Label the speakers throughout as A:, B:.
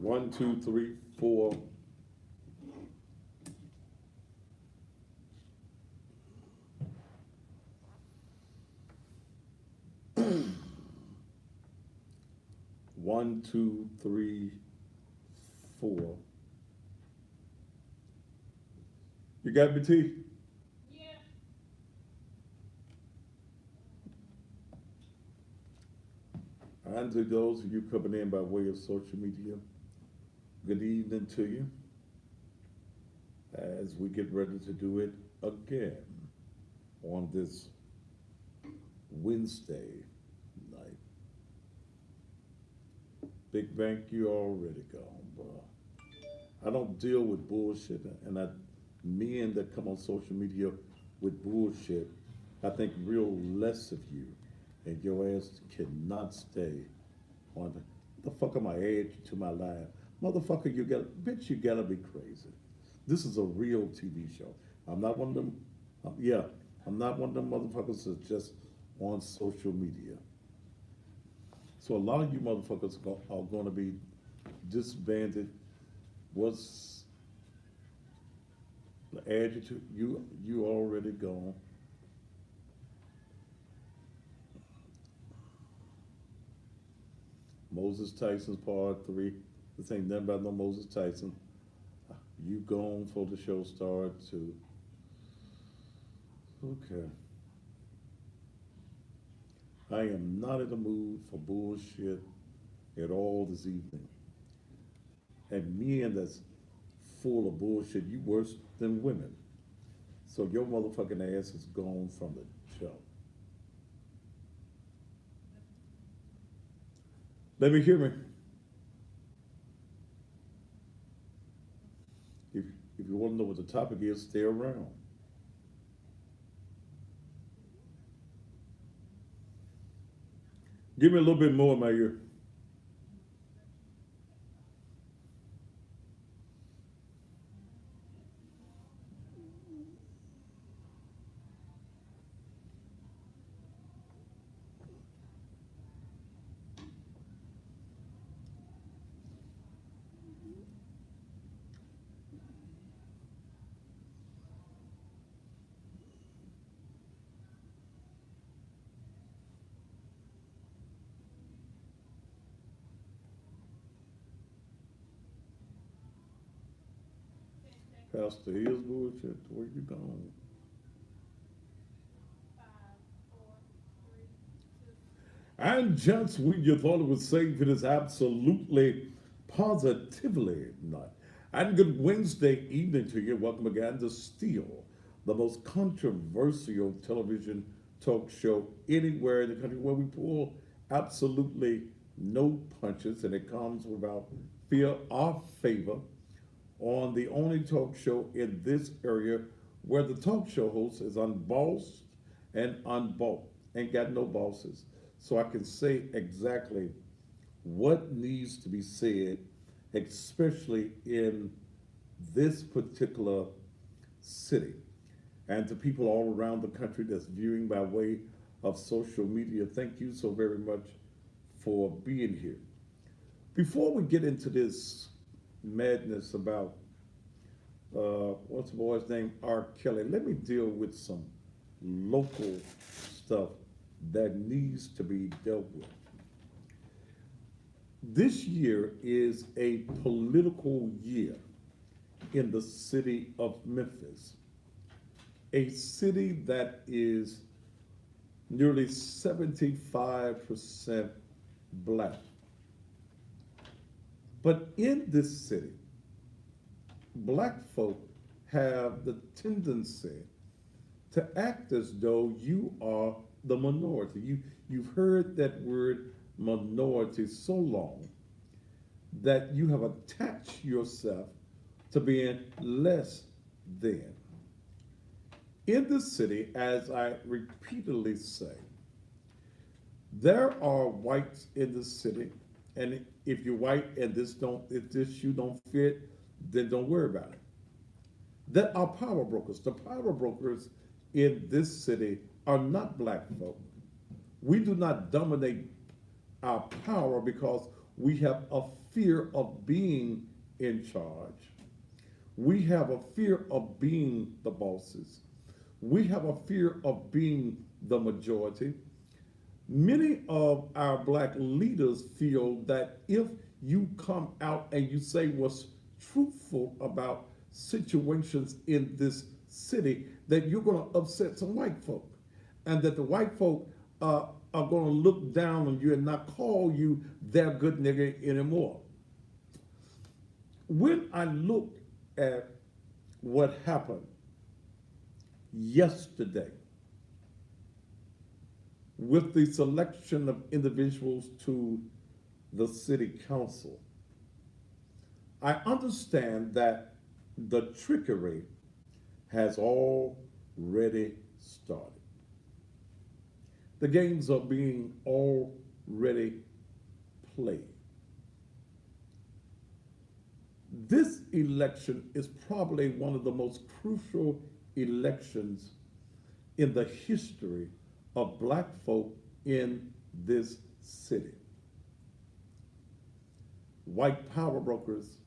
A: One, two, three, four. One, two, three, four. You got me, T? And to those of you coming in by way of social media, good evening to you as we get ready to do it again on this Wednesday night. Big Bank, you already gone, bro. I don't deal with bullshit, and men that come on social media with bullshit, I think real less of you, and your ass cannot stay on the fuck am I add you to my life, motherfucker? Bitch, you gotta be crazy. This is a real TV show. I'm not one of them. Yeah, I'm not one of them motherfuckers that's just on social media. So a lot of you motherfuckers are going to be disbanded. What's the adjective? You already gone. Moses Tyson's part three. This ain't nothing about no Moses Tyson. You gone for the show start too. Okay. I am not in the mood for bullshit at all this evening. And men that's full of bullshit, you worse than women. So your motherfucking ass is gone from the show. Let me hear me. If if you want to know what the topic is, stay around. Give me a little bit more in my ear. Pastor is bullshit. Where you going? And just when you thought it was safe, it is absolutely, positively not. And good Wednesday evening to you. Welcome again to Steele, the most controversial television talk show anywhere in the country where we pull absolutely no punches and it comes without fear or favor on the only talk show in this area where the talk show host is unbossed and unbought, ain't got no bosses. So I can say exactly what needs to be said, especially in this particular city. And to people all around the country that's viewing by way of social media, thank you so very much for being here. Before we get into this madness about what's the boy's name, R. Kelly, let me deal with some local stuff that needs to be dealt with. This year is a political year in the city of Memphis, a city that is nearly 75% black. But in this city, black folk have the tendency to act as though you are the minority. You've heard that word minority so long that you have attached yourself to being less than. In this city, as I repeatedly say, there are whites in the city, and if you're white and if this shoe don't fit, then don't worry about it. There are power brokers. The power brokers in this city are not black folk. We do not dominate our power because We have a fear of being in charge. We have a fear of being the bosses. We have a fear of being the majority. Many of our black leaders feel that if you come out and you say what's truthful about situations in this city, that you're going to upset some white folk, and that the white folk are going to look down on you and not call you their good nigga anymore. When I look at what happened yesterday with the selection of individuals to the city council, I understand that the trickery has already started. The games are being already played. This election is probably one of the most crucial elections in the history of black folk in this city. White power brokers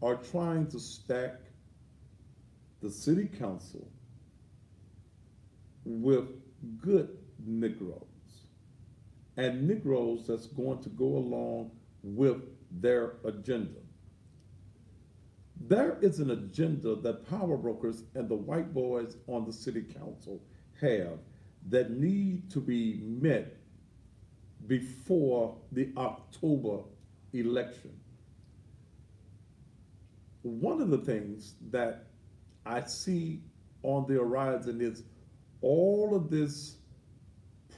A: are trying to stack the city council with good Negroes and Negroes that's going to go along with their agenda. There is an agenda that power brokers and the white boys on the city council have that need to be met before the October election. One of the things that I see on the horizon is all of this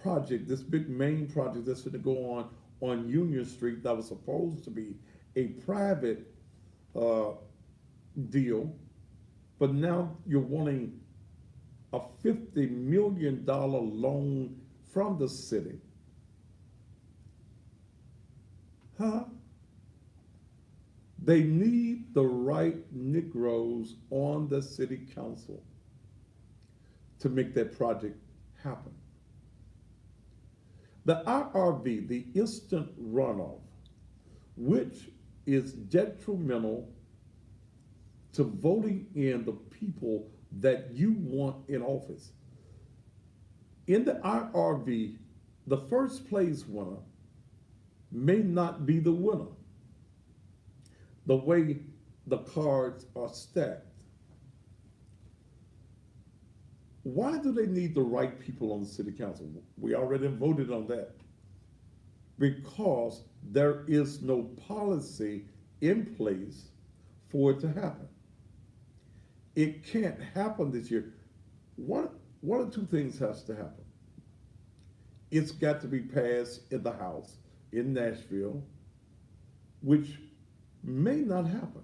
A: project, this big main project that's going to go on Union Street that was supposed to be a private uh, deal, but now you're wanting a $50 million loan from the city. Huh? They need the right Negroes on the city council to make that project happen. The IRV, the instant runoff, which is detrimental to voting in the people that you want in office. In the IRV, the first place winner may not be the winner, the way the cards are stacked. Why do they need the right people on the city council? We already voted on that. Because there is no policy in place for it to happen. It can't happen this year. One or two things has to happen. It's got to be passed in the House in Nashville, which may not happen.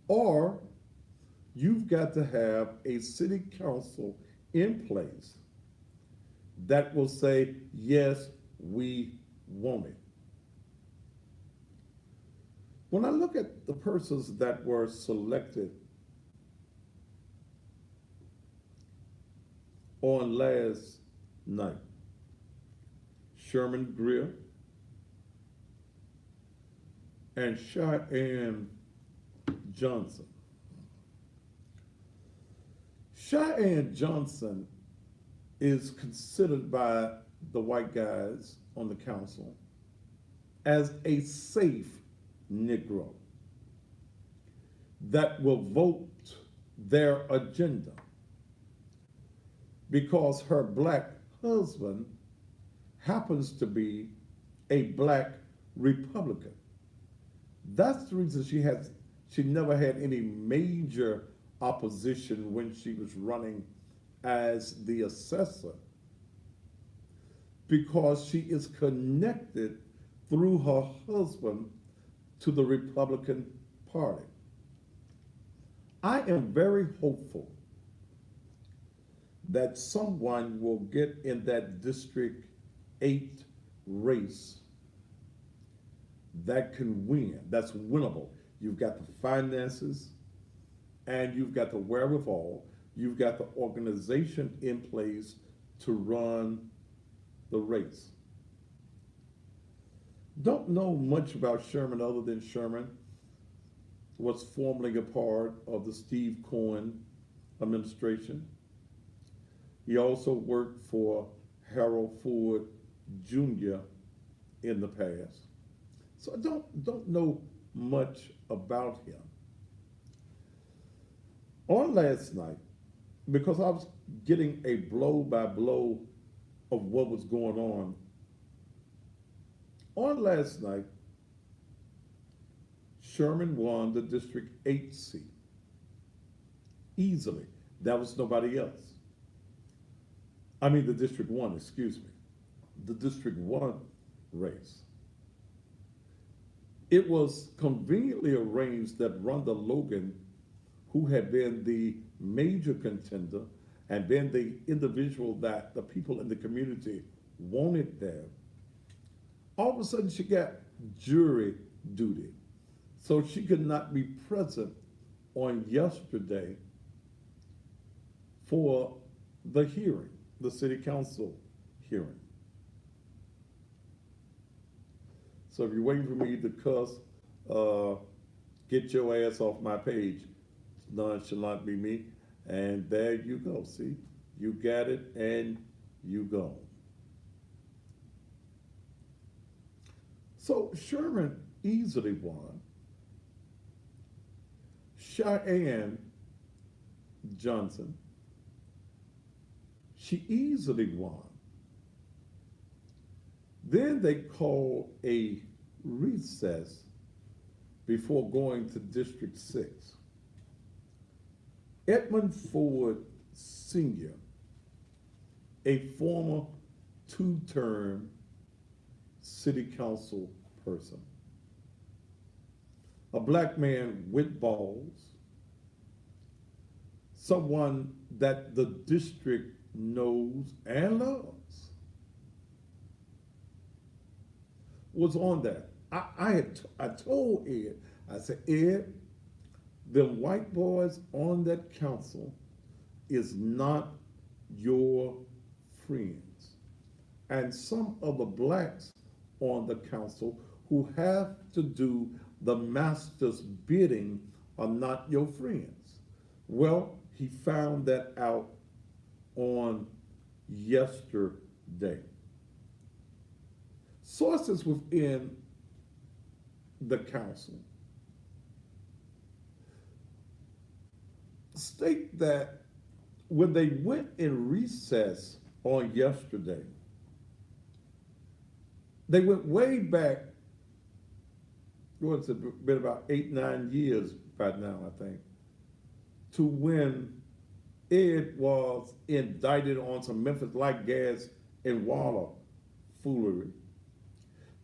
A: Or you've got to have a city council in place that will say, yes, we want it. When I look at the persons that were selected on last night, Sherman Greer and Cheyenne Johnson. Cheyenne Johnson is considered by the white guys on the council as a safe Negro that will vote their agenda because her black husband happens to be a black Republican. That's the reason she never had any major opposition when she was running as the assessor, because she is connected through her husband to the Republican Party. I am very hopeful that someone will get in that District 8 race that can win, that's winnable. You've got the finances and you've got the wherewithal, you've got the organization in place to run the race. Don't know much about Sherman other than Sherman was formerly a part of the Steve Cohen administration. He also worked for Harold Ford Jr. in the past. So I don't know much about him. On last night, because I was getting a blow by blow of what was going on last night, Sherman won the District 8 seat easily. That was nobody else. I mean, the District 1, excuse me. The District 1 race. It was conveniently arranged that Rhonda Logan, who had been the major contender and been the individual that the people in the community wanted there, all of a sudden she got jury duty. So she could not be present on yesterday for the hearing, the city council hearing. So if you're waiting for me to cuss, get your ass off my page. None shall not be me. And there you go. See, you got it and you go. So Sherman easily won. Cheyenne Johnson, she easily won. Then they called a recess before going to District 6. Edmund Ford Sr., a former two-term city council person, a black man with balls, someone that the district knows and loves, was on that. I told Ed, I said, Ed, the white boys on that council is not your friends. And some of the blacks on the council who have to do the master's bidding are not your friends. Well, he found that out on yesterday. Sources within the council state that when they went in recess on yesterday, they went way back, what's it been, about 8-9 years by now, I think, to when Ed was indicted on some Memphis Light Gas and Water foolery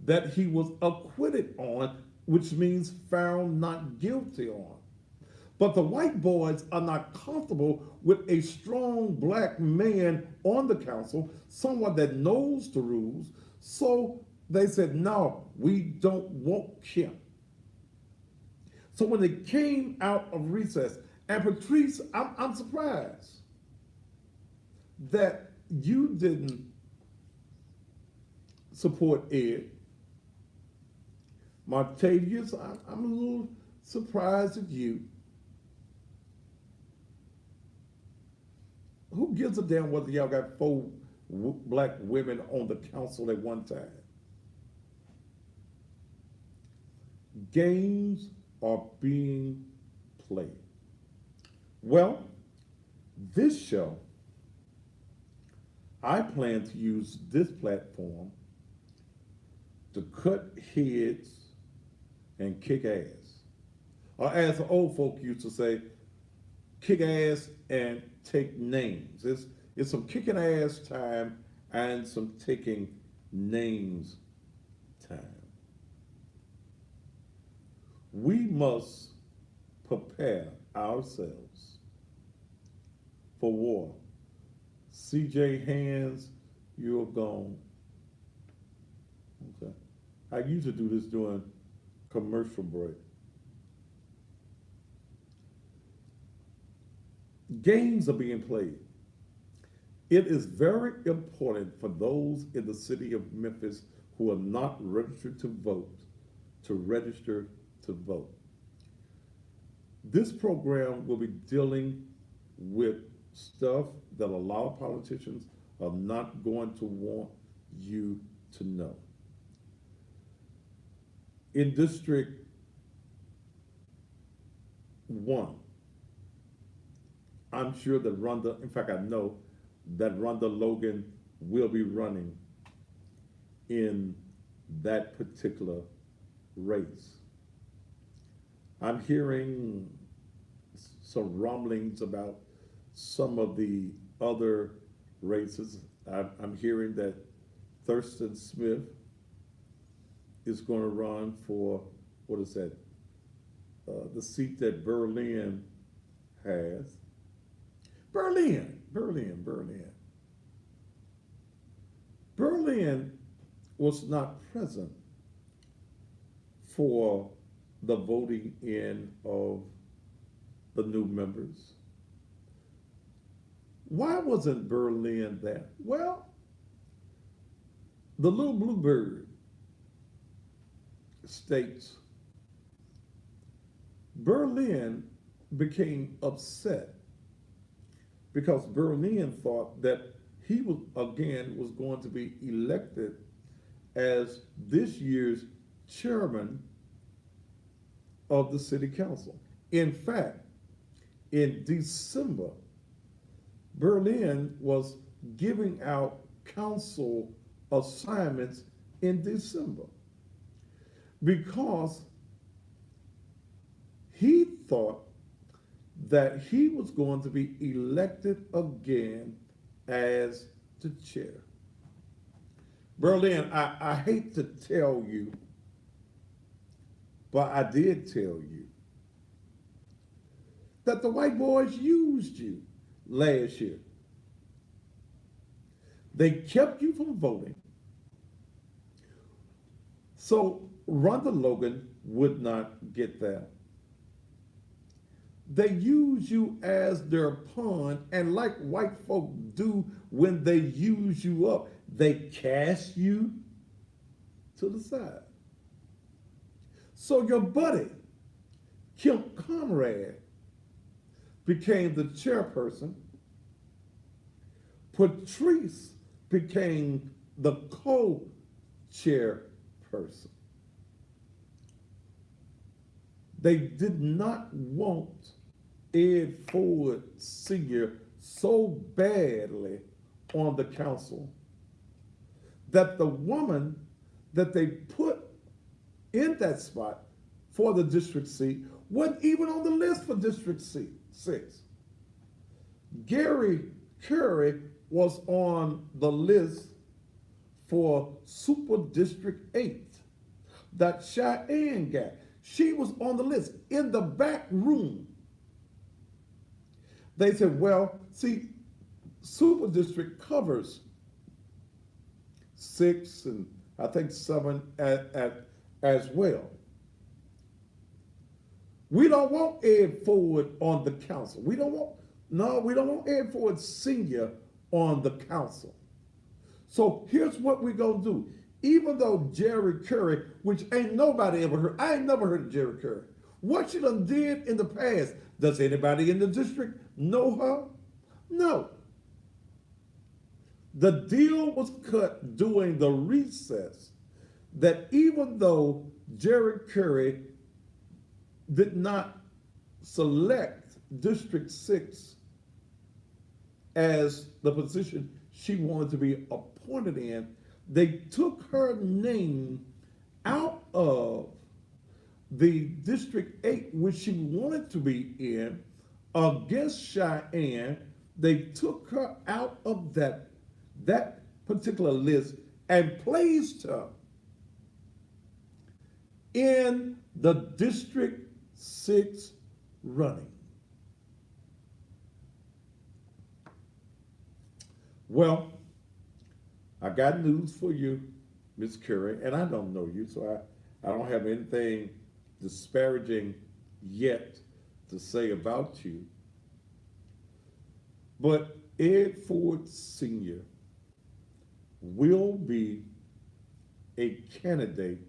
A: that he was acquitted on, which means found not guilty on. But the white boys are not comfortable with a strong black man on the council, someone that knows the rules. So they said, no, we don't want him. So when they came out of recess, and Patrice, I'm surprised that you didn't support Ed. Martavius, I'm a little surprised at you. Who gives a damn whether y'all got 4 black women on the council at one time? Games are being played. Well, this show, I plan to use this platform to cut heads and kick ass. Or as the old folk used to say, kick ass and take names. It's some kicking ass time and some taking names time. We must prepare ourselves for war. CJ Hands, you're gone. Okay. I usually do this during commercial break. Games are being played. It is very important for those in the city of Memphis who are not registered to vote to register to vote. This program will be dealing with stuff that a lot of politicians are not going to want you to know. In District 1, I'm sure that Rhonda, in fact, I know that Rhonda Logan will be running in that particular race. I'm hearing some rumblings about some of the other races. I'm hearing that Thurston Smith is going to run for, what is that, the seat that Berlin has. Berlin. Berlin was not present for the voting in of the new members. Why wasn't Berlin there? Well, the little bluebird states Berlin became upset because Berlin thought that he was going to be elected as this year's chairman of the city council. In fact, in December, Berlin was giving out council assignments in December because he thought that he was going to be elected again as the chair. Berlin, I hate to tell you, but I did tell you that the white boys used you last year. They kept you from voting. So Rhonda Logan would not get that. They use you as their pawn, and like white folk do when they use you up, they cast you to the side. So your buddy, Kim Conrad, became the chairperson. Patrice became the co-chairperson. They did not want Ed Ford Sr. so badly on the council that the woman that they put in that spot for the district seat wasn't even on the list for District 6. Gary Curry was on the list for Super District 8 that Cheyenne got. She was on the list in the back room. They said, well, see, Super District covers 6 and I think 7 as well. We don't want Ed Ford on the council. We don't want Ed Ford Sr. on the council. So here's what we're going to do. Even though Jerry Curry, which ain't nobody ever heard, I ain't never heard of Jerry Curry. What she done did in the past, does anybody in the district know her? No. The deal was cut during the recess that even though Jerry Curry did not select District 6 as the position she wanted to be appointed in, they took her name out of the District 8, which she wanted to be in, against Cheyenne. They took her out of that particular list and placed her in the District 6 running. Well, I got news for you, Miss Curry, and I don't know you, so I don't have anything disparaging yet to say about you. But Ed Ford Sr. will be a candidate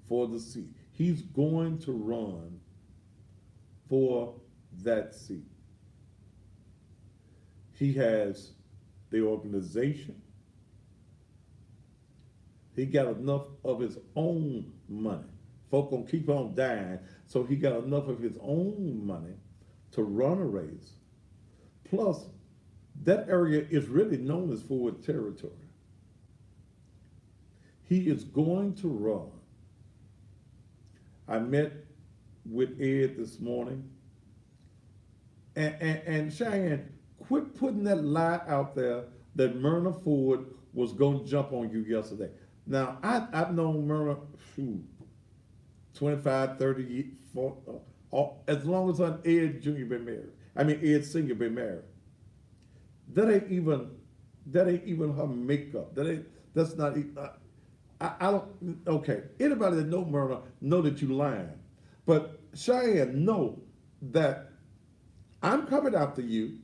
A: for the seat. He's going to run for that seat. He has the organization. He got enough of his own money. Folk gonna keep on dying, so he got enough of his own money to run a race. Plus, that area is really known as Ford territory. He is going to run. I met with Ed this morning, and Cheyenne, quit putting that lie out there that Myrna Ford was going to jump on you yesterday. Now, I've known Myrna, 25, 30, 40, as long as Ed Jr. been married. Ed Sr. been married. That ain't even her makeup. That's not, I don't, okay. Anybody that know Myrna know that you lying. But Cheyenne, know that I'm coming after you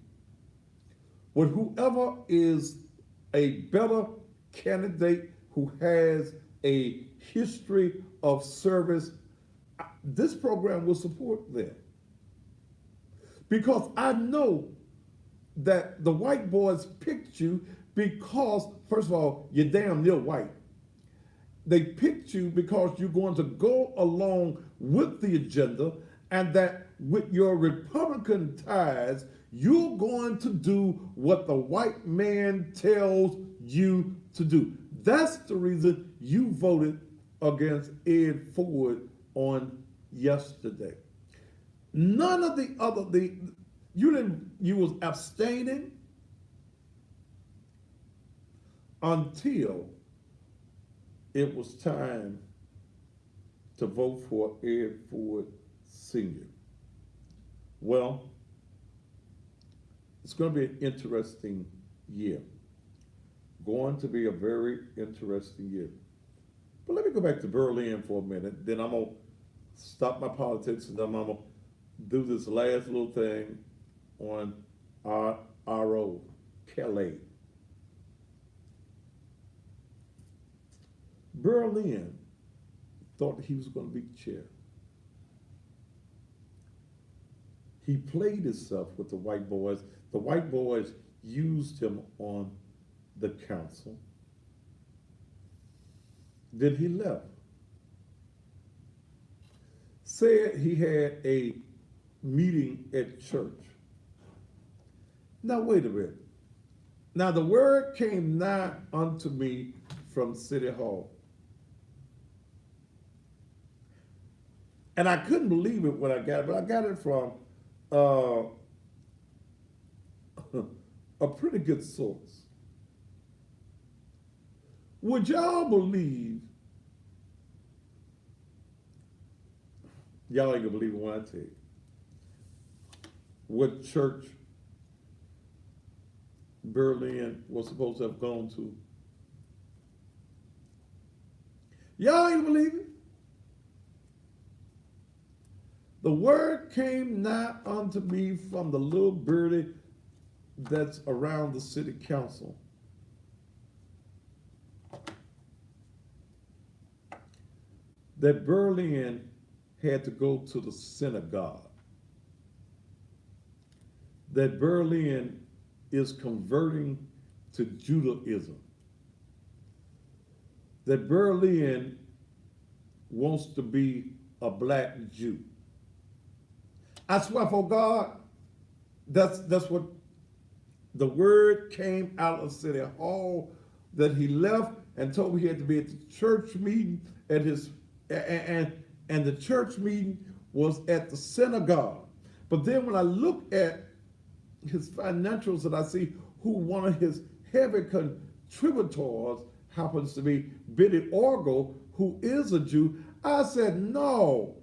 A: with whoever is a better candidate who has a history of service. This program will support them. Because I know that the white boys picked you because, first of all, you're damn near white. They picked you because you're going to go along with the agenda, and that with your Republican ties, you're going to do what the white man tells you to do. That's the reason you voted against Ed Ford on yesterday. None of the other, you was abstaining until it was time to vote for Ed Ford Sr. Well, it's going to be an interesting year. Going to be a very interesting year. But let me go back to Berlin for a minute. Then I'm going to stop my politics, and then I'm going to do this last little thing on R.O. Kelly. Berlin thought he was going to be chair. He played himself with the white boys. The white boys used him on the council. Then he left. Said he had a meeting at church. Now, wait a minute. Now, the word came nigh unto me from City Hall. And I couldn't believe it when I got it, but I got it from a pretty good source. Would y'all believe, y'all ain't gonna believe it when I tell you, what church Berlin was supposed to have gone to? Y'all ain't believe it? The word came nigh unto me from the little birdie that's around the city council. That Berlin had to go to the synagogue. That Berlin is converting to Judaism. That Berlin wants to be a black Jew. I swear for God, that's what the word came out of City Hall, that he left and told me he had to be at the church meeting at his, and the church meeting was at the synagogue. But then when I look at his financials and I see who one of his heavy contributors happens to be Billy Orgel, who is a Jew, I said, no.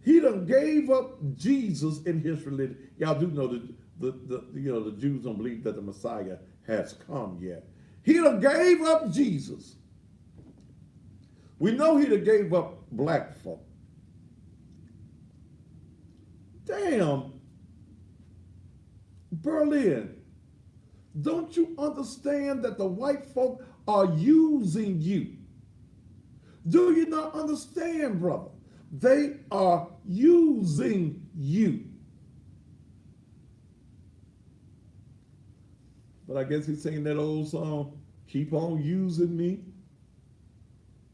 A: He done gave up Jesus in his religion. Y'all do know the Jews don't believe that the Messiah has come yet. He done gave up Jesus. We know he done gave up black folk. Damn, Berlin, Don't you understand that the white folk are using you? Do you not understand, brother? They are using you. But I guess he's singing that old song, keep on using me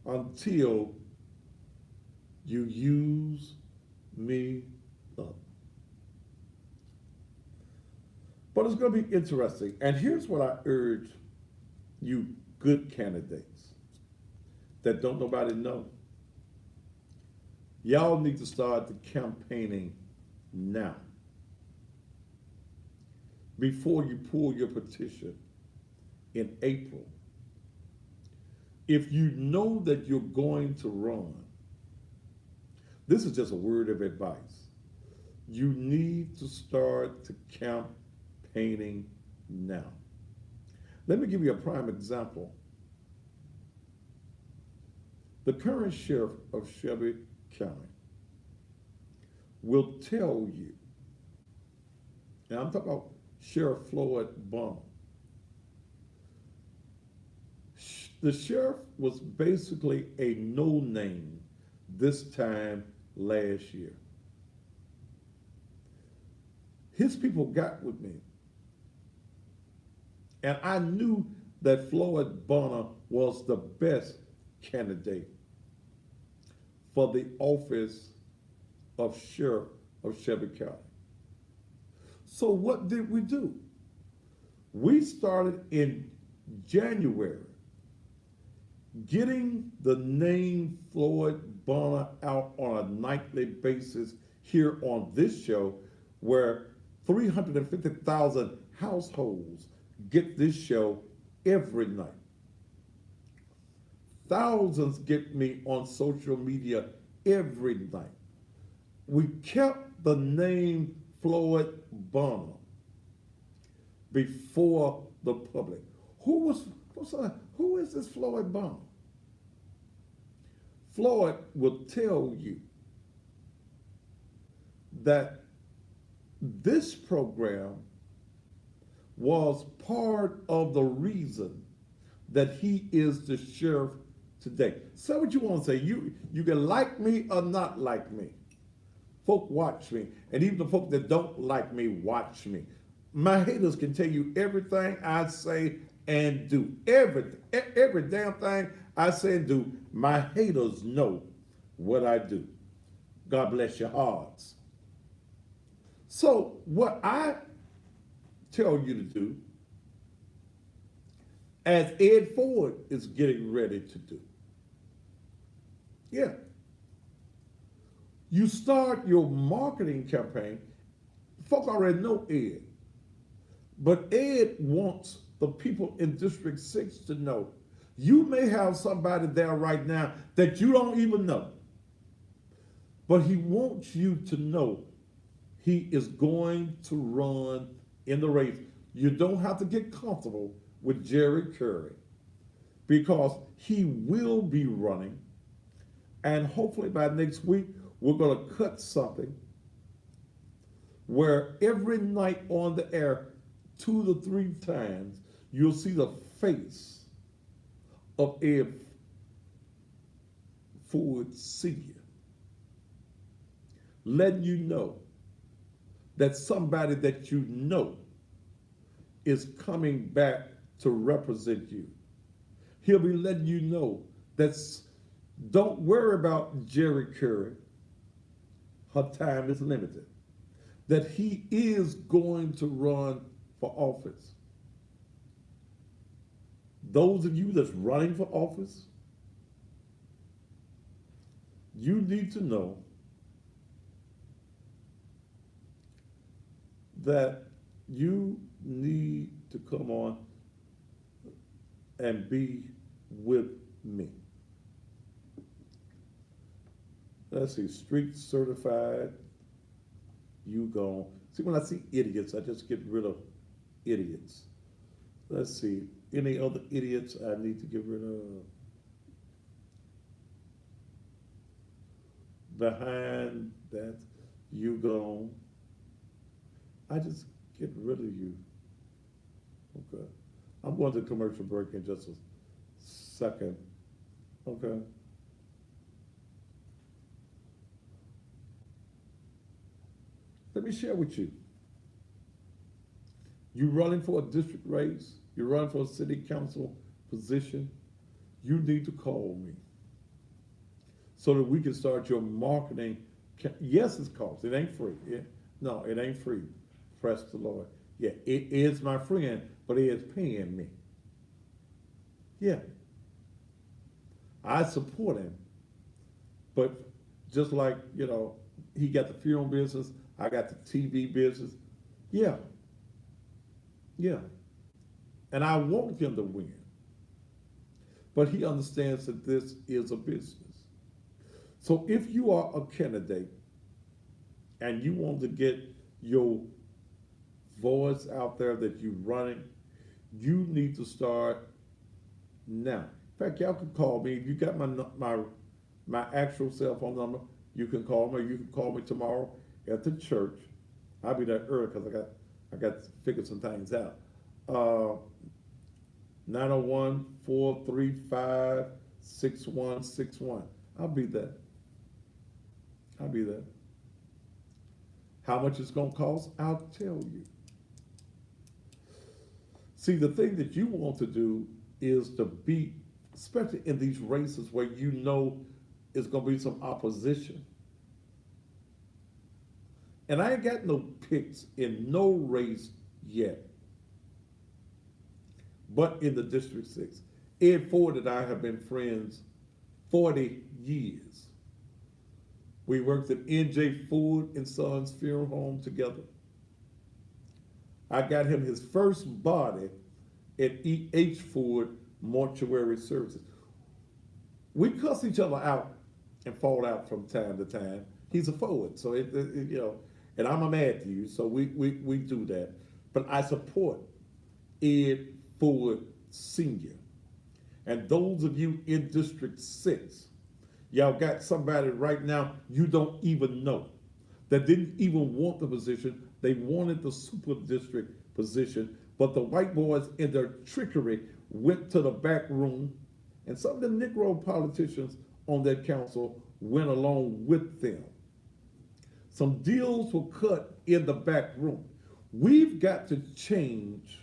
A: until you use me up. But it's going to be interesting. And here's what I urge you good candidates that don't nobody know. Y'all need to start the campaigning now before you pull your petition in April. If you know that you're going to run, this is just a word of advice. You need to start the campaigning now. Let me give you a prime example. The current sheriff of Shelby County will tell you, and I'm talking about Sheriff Floyd Bonham. The sheriff was basically a no-name this time last year. His people got with me. And I knew that Floyd Bonner was the best candidate for the office of sheriff of Shelby County. So what did we do? We started in January getting the name Floyd Bonner out on a nightly basis here on this show, where 350,000 households get this show every night. Thousands get me on social media every night. We kept the name Floyd Bonner before the public. Who is this Floyd Bonner? Floyd will tell you that this program was part of the reason that he is the sheriff today. Say what you want to say. You can like me or not like me. Folk watch me. And even the folk that don't like me watch me. My haters can tell you everything I say and do. Every damn thing I say and do, my haters know what I do. God bless your hearts. So what I tell you to do, as Ed Ford is getting ready to do, you start your marketing campaign. Folk already know Ed, but Ed wants the people in District 6 to know you may have somebody there right now that you don't even know, but he wants you to know he is going to run in the race. You don't have to get comfortable with Jerry Curry, because he will be running, and hopefully by next week we're going to cut something where every night on the air 2 to 3 times you'll see the face of Ed Ford Sr. letting you know that somebody that you know is coming back to represent you. He'll be letting you know that don't worry about Jerry Curry. Her time is limited. That he is going to run for office. Those of you that's running for office, you need to know that you need to come on and be with me. Let's see, street certified, you gone. See, when I see idiots, I just get rid of idiots. Let's see, any other idiots I need to get rid of? Behind that, you gone. I just get rid of you. Okay. I'm going to commercial break in just a second. Okay. Let me share with you. You running for a district race, you're running for a city council position, you need to call me so that we can start your marketing. Yes, it's cost. It ain't free. No, it ain't free. Press the Lord. Yeah, it is my friend, but it is paying me. Yeah, I support him, but just like, he got the funeral business, I got the TV business. Yeah, yeah. And I want him to win. But he understands that this is a business. So if you are a candidate and you want to get your voice out there that you're running, you need to start now. In fact, y'all can call me. If you got my actual cell phone number, you can call me. You can call me tomorrow at the church. I'll be there early because I got to figure some things out. 901-435-6161. I'll be there. I'll be there. How much it's going to cost? I'll tell you. See, the thing that you want to do is to beat, especially in these races where you know it's going to be some opposition. And I ain't got no picks in no race yet. But in the District 6, Ed Ford and I have been friends 40 years. We worked at N.J. Ford and Sons Funeral Home together. I got him his first body at E.H. Ford Mortuary Services. We cuss each other out and fall out from time to time. He's a Ford, so and I'm a Matthew, so we do that. But I support Ed Ford Sr. And those of you in District 6, y'all got somebody right now you don't even know that didn't even want the position. They wanted the super district position, but the white boys in their trickery went to the back room, and some of the Negro politicians on that council went along with them. Some deals were cut in the back room. We've got to change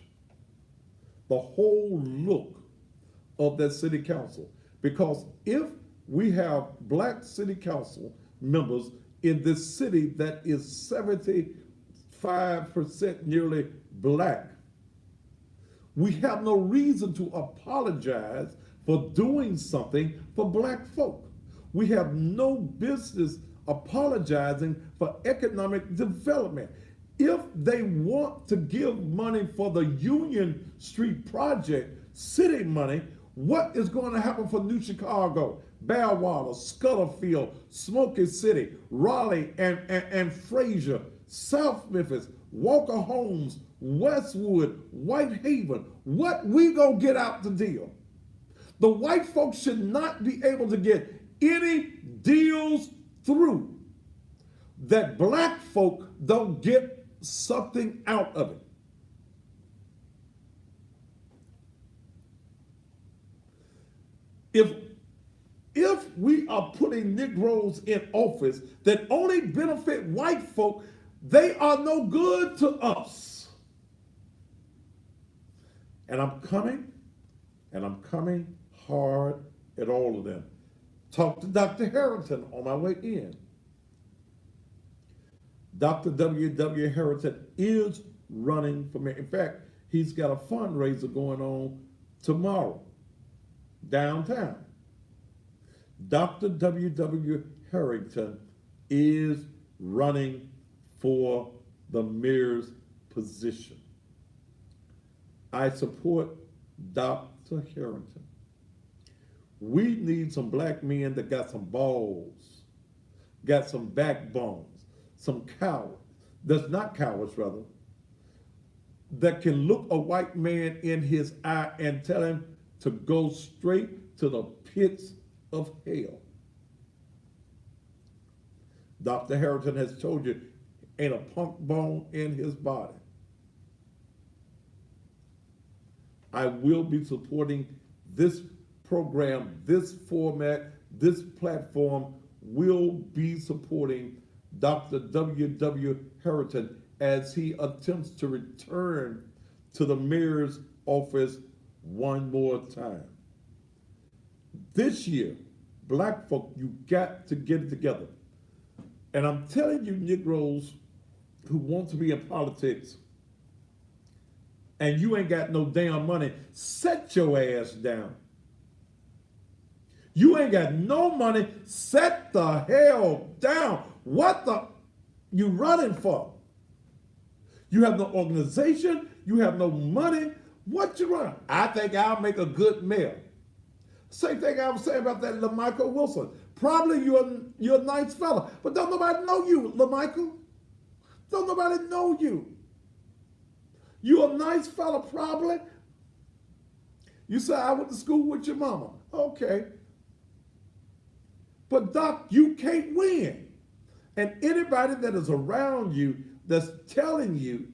A: the whole look of that city council, because if we have black city council members in this city that is 75% nearly black, we have no reason to apologize for doing something for black folk. We have no business apologizing for economic development. If they want to give money for the Union Street project, city money, what is going to happen for New Chicago, Bellwater, Scutterfield, Smoky City, Raleigh and Fraser, South Memphis, Walker Homes, Westwood, Whitehaven? What we gonna get out the deal? The white folks should not be able to get any deals through that black folk don't get something out of it. If we are putting Negroes in office that only benefit white folk, they are no good to us. And I'm coming hard at all of them. Talked to Dr. Harrington on my way in. Dr. W.W. Harrington is running for mayor. In fact, he's got a fundraiser going on tomorrow downtown. Dr. W.W. Harrington is running for the mayor's position. I support Dr. Harrington. We need some black men that got some balls, got some backbones, some cowards, that's not cowards, rather, that can look a white man in his eye and tell him to go straight to the pits of hell. Dr. Harrington has told you, ain't a punk bone in his body. I will be supporting this program, this format, this platform will be supporting Dr. W. Harrington as he attempts to return to the mayor's office one more time. This year, black folk, you got to get it together. And I'm telling you, Negroes who want to be in politics and you ain't got no damn money, set your ass down. You ain't got no money, set the hell down. What the you running for? You have no organization, you have no money. What you running? I think I'll make a good mayor. Same thing I was saying about that LaMichael Wilson. Probably you're a nice fella, but don't nobody know you, LaMichael. Don't nobody know you. You're a nice fella, probably. You say, I went to school with your mama. Okay. But Doc, you can't win. And anybody that is around you that's telling you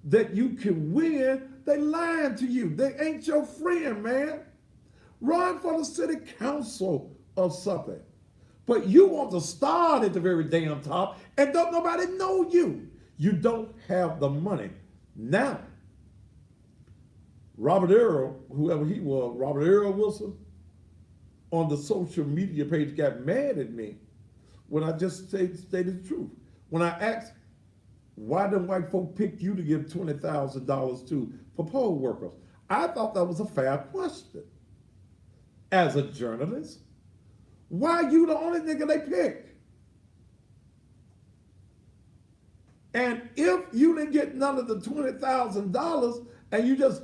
A: that you can win, they lying to you. They ain't your friend, man. Run for the city council or something. But you want to start at the very damn top and don't nobody know you. You don't have the money. Now, Robert Earl, whoever he was, Robert Earl Wilson, on the social media page got mad at me when I just stated the truth. When I asked, why didn't white folk pick you to give $20,000 to for poll workers? I thought that was a fair question. As a journalist, why you the only nigga they picked? And if you didn't get none of the $20,000 and you just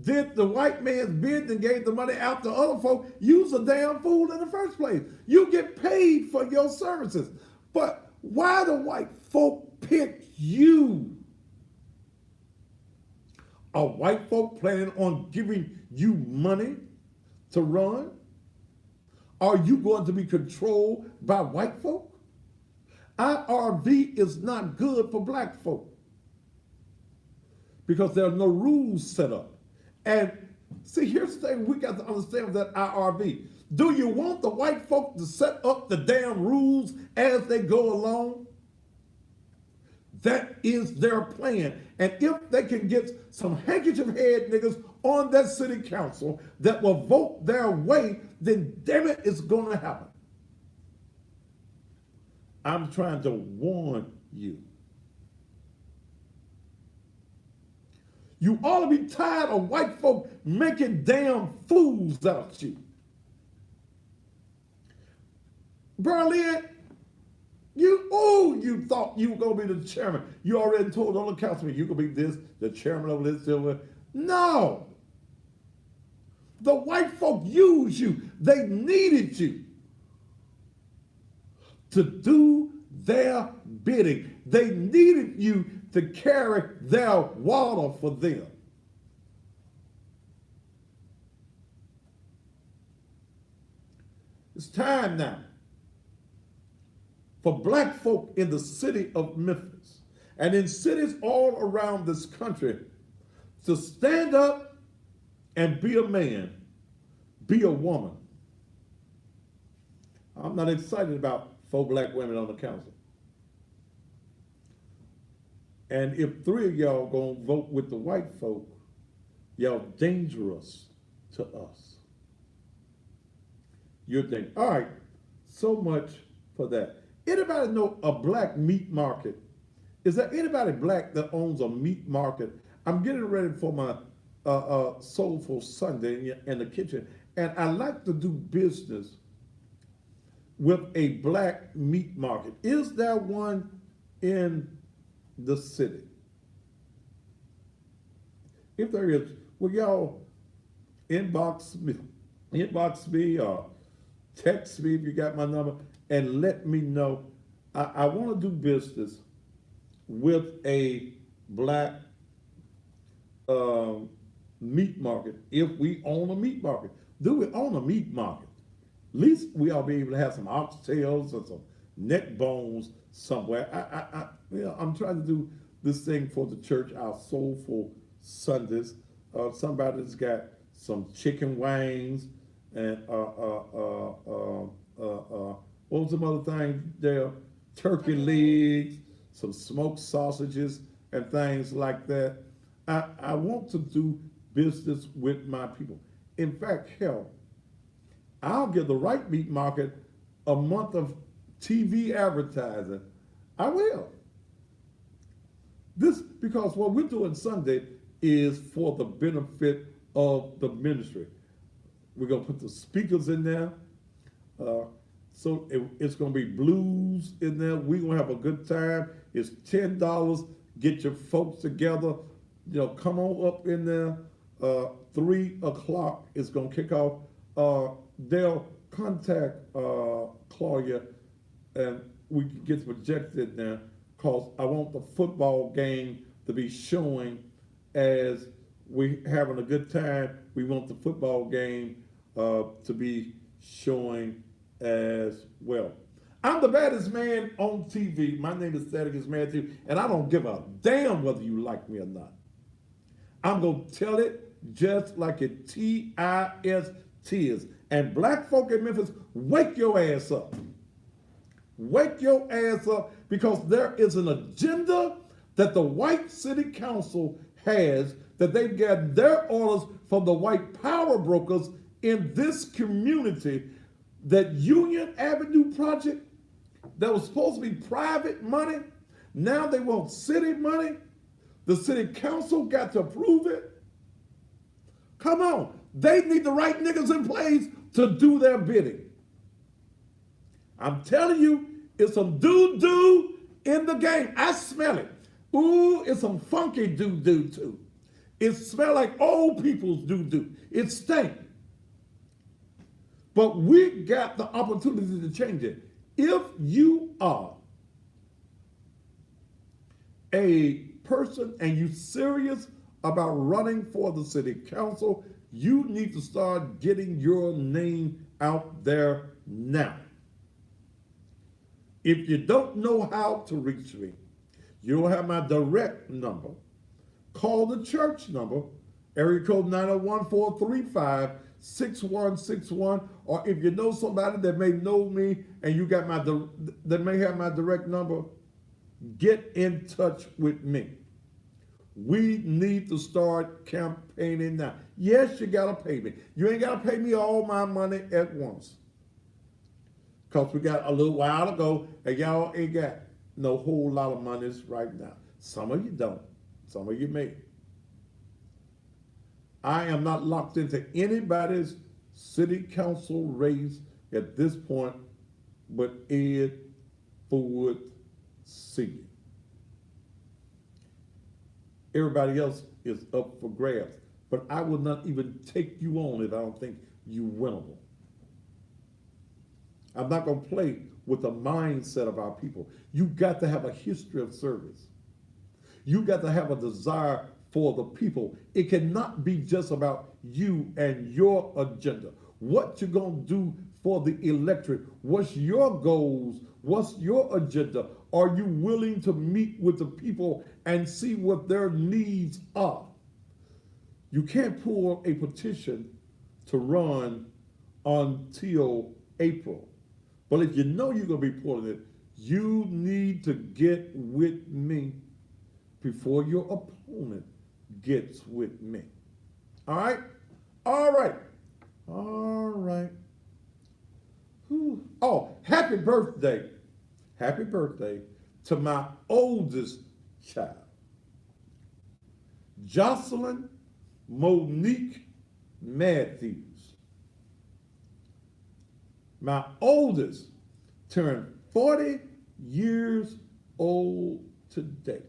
A: did the white man's bid and gave the money out to other folk, you's a damn fool in the first place. You get paid for your services. But why do white folk pick you? Are white folk planning on giving you money to run? Are you going to be controlled by white folk? IRV is not good for black folk because there are no rules set up. And see, here's the thing we got to understand with that IRV. Do you want the white folk to set up the damn rules as they go along? That is their plan. And if they can get some handkerchief head niggas on that city council that will vote their way, then damn it, it's going to happen. I'm trying to warn you. You ought to be tired of white folk making damn fools out of you. Berlin, you thought you were going to be the chairman. You already told all the councilmen you're going to be this, the chairman of this, silver. No. The white folk used you. They needed you to do their bidding. They needed you to carry their water for them. It's time now for black folk in the city of Memphis and in cities all around this country to stand up and be a man, be a woman. I'm not excited about 4 black women on the council. And if 3 of y'all gonna vote with the white folk, y'all dangerous to us. You're dangerous. All right, so much for that. Anybody know a black meat market? Is there anybody black that owns a meat market? I'm getting ready for my Soulful Sunday in the kitchen, and I like to do business with a black meat market. Is there one in the city? If there is, will y'all inbox me or text me if you got my number and let me know. I want to do business with a black meat market. If we own a meat market, do we own a meat market? At least we ought to be able to have some oxtails or some neck bones somewhere. I'm trying to do this thing for the church, our Soulful Sundays. Somebody's got some chicken wings and what was some other things there? Turkey legs, some smoked sausages, and things like that. I want to do business with my people. In fact, hell, I'll give the right meat market a month of TV advertising. I will. This because what we're doing Sunday is for the benefit of the ministry. We're gonna put the speakers in there. Uh, it's gonna be blues in there. We're gonna have a good time. It's $10. Get your folks together. Come on up in there. 3 o'clock is gonna kick off. They'll contact Claudia, and we can get projected there. Cause I want the football game to be showing as we having a good time. We want the football game to be showing as well. I'm the baddest man on TV. My name is Thaddeus Matthew, and I don't give a damn whether you like me or not. I'm going to tell it just like it TIS. And black folk in Memphis, wake your ass up. Wake your ass up because there is an agenda that the white city council has that they've got their orders from the white power brokers in this community. That Union Avenue project that was supposed to be private money, now they want city money. The city council got to approve it. Come on. They need the right niggas in place to do their bidding. I'm telling you, it's some doo-doo in the game. I smell it. Ooh, it's some funky doo-doo too. It smells like old people's doo-doo. It stinks. But we got the opportunity to change it. If you are a person and you serious about running for the city council, you need to start getting your name out there now. If you don't know how to reach me, you'll have my direct number. Call the church number, area code 901-435-6161, or if you know somebody that may know me and you got that may have my direct number, get in touch with me. We need to start campaigning now. Yes, you gotta pay me. You ain't gotta pay me all my money at once. Because we got a little while to go and y'all ain't got no whole lot of monies right now. Some of you don't. Some of you may. I am not locked into anybody's city council race at this point but Ed Ford Sr. Everybody else is up for grabs. But I will not even take you on if I don't think you winnable. I'm not going to play with the mindset of our people. You got to have a history of service. You got to have a desire for the people. It cannot be just about you and your agenda. What you're going to do for the electorate. What's your goals? What's your agenda? Are you willing to meet with the people and see what their needs are? You can't pull a petition to run until April. But if you know you're going to be pulling it, you need to get with me before your opponent gets with me. All right? All right. All right. Whew. Oh, happy birthday. Happy birthday to my oldest child, Jocelyn Monique Matthews. My oldest turned 40 years old today.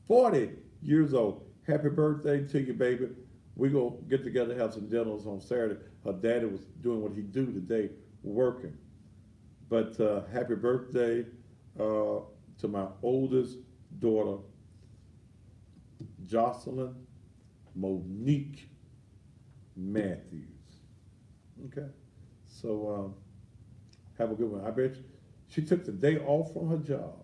A: 40 years old. Happy birthday to you, baby. We're going to get together and have some dinners on Saturday. Her daddy was doing what he do today, working. But happy birthday to my oldest daughter, Jocelyn Monique Matthews. Okay, so have a good one. I bet she took the day off from her job.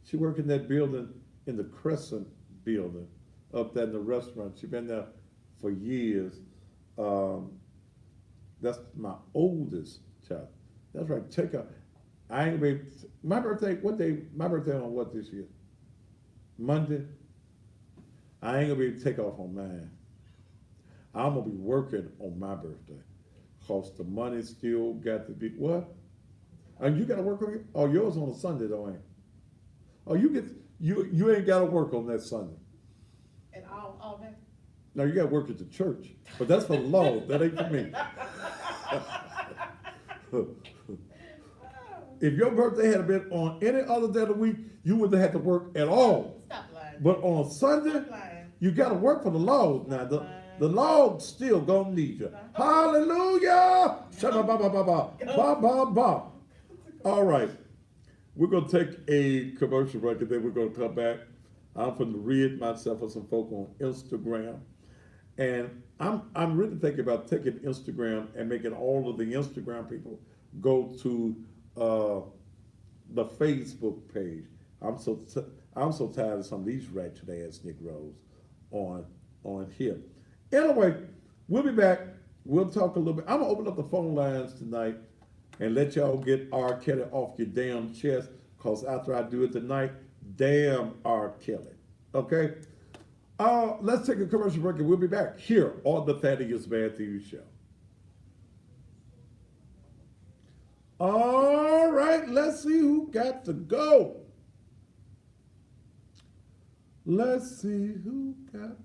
A: She worked in that building in the Crescent building up there in the restaurant. She's been there for years. Um, that's my oldest child. That's right. Check out. I ain't be my birthday. What day? My birthday on what this year? Monday. I ain't gonna be able to take off on mine. I'm gonna be working on my birthday. Cause the money still got to be what? And you gotta work on it? Oh, yours on a Sunday though, ain't it? Oh, you ain't gotta work on that Sunday.
B: And all day.
A: No, you gotta work at the church. But that's for the Lord. That ain't for me. If your birthday had been on any other day of the week, you wouldn't have had to work at all.
B: Stop lying.
A: But on Sunday,
B: Stop lying.
A: you got to work for the Lord. Now,
B: Stop
A: the
B: lying.
A: Lord still going to need you. Hallelujah! Ba, ba, ba, ba, ba. Ba, ba, ba. All right. We're going to take a commercial break, and then we're going to come back. I'm going to read myself for some folk on Instagram. And I'm really thinking about taking Instagram and making all of the Instagram people go to the Facebook page. I'm so tired of some of these ratchet ass Negroes on here. Anyway, we'll be back. We'll talk a little bit. I'm gonna open up the phone lines tonight and let y'all get R. Kelly off your damn chest. Cause after I do it tonight, damn R. Kelly. Okay. Let's take a commercial break and we'll be back here on the Thaddeus Matthews Show. All right, let's see who got to go. Let's see who got.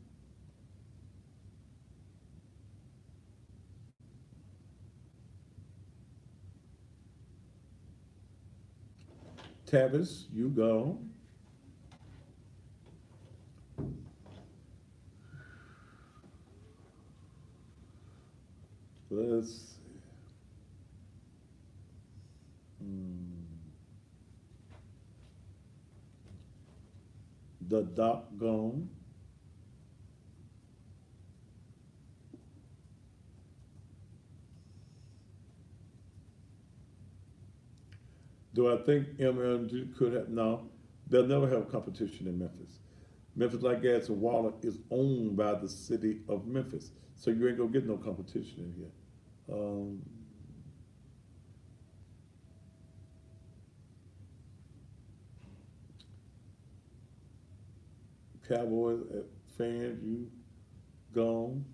A: Tavis, you go. Let's see. The doc gone. Do I think MLG could have? No, they'll never have competition in Memphis. Memphis Light Gas and Water is owned by the city of Memphis, so you ain't gonna get no competition in here. Cowboys fans, you gone.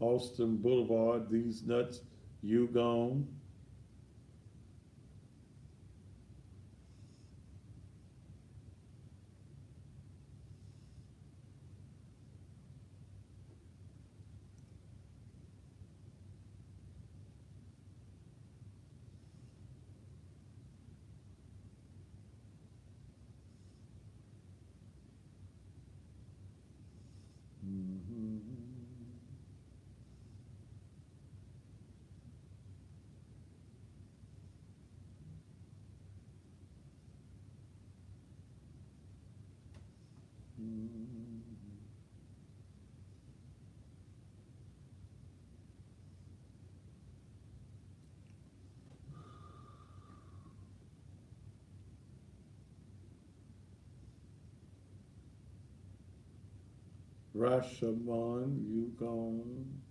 A: Austin Boulevard, these nuts, you gone. Mhm. Rashomon, you gone.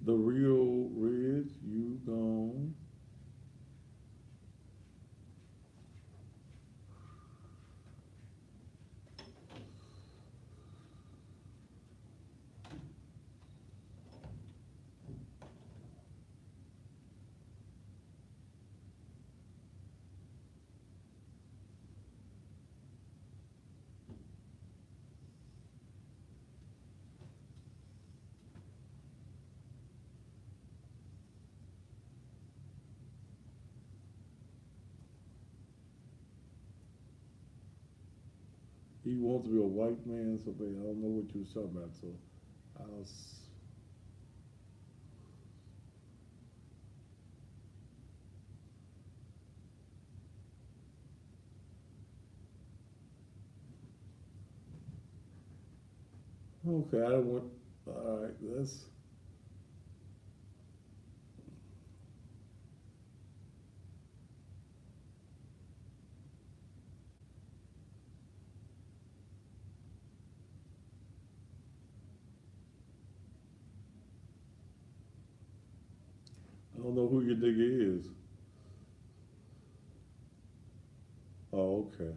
A: The Real Ridge, you gone. He wants to be a white man, so baby, I don't know what you was talking about. So I'll. Okay, I don't want. All right, let's. I don't know who your nigga is. Oh, okay.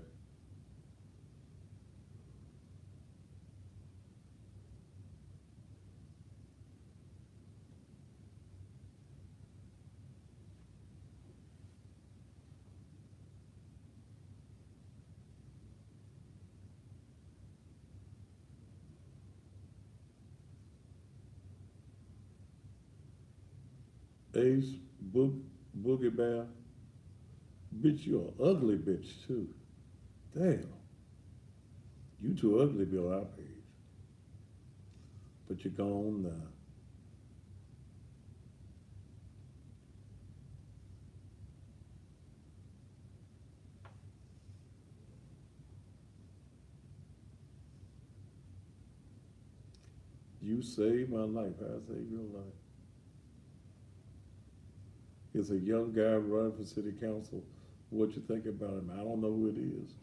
A: Ace, Boogie Bear. Bitch, you an ugly bitch too. Damn, you too ugly to be on our page. But you're gone now. You saved my life. I saved your life. It's a young guy running for city council. What you think about him? I don't know who it is.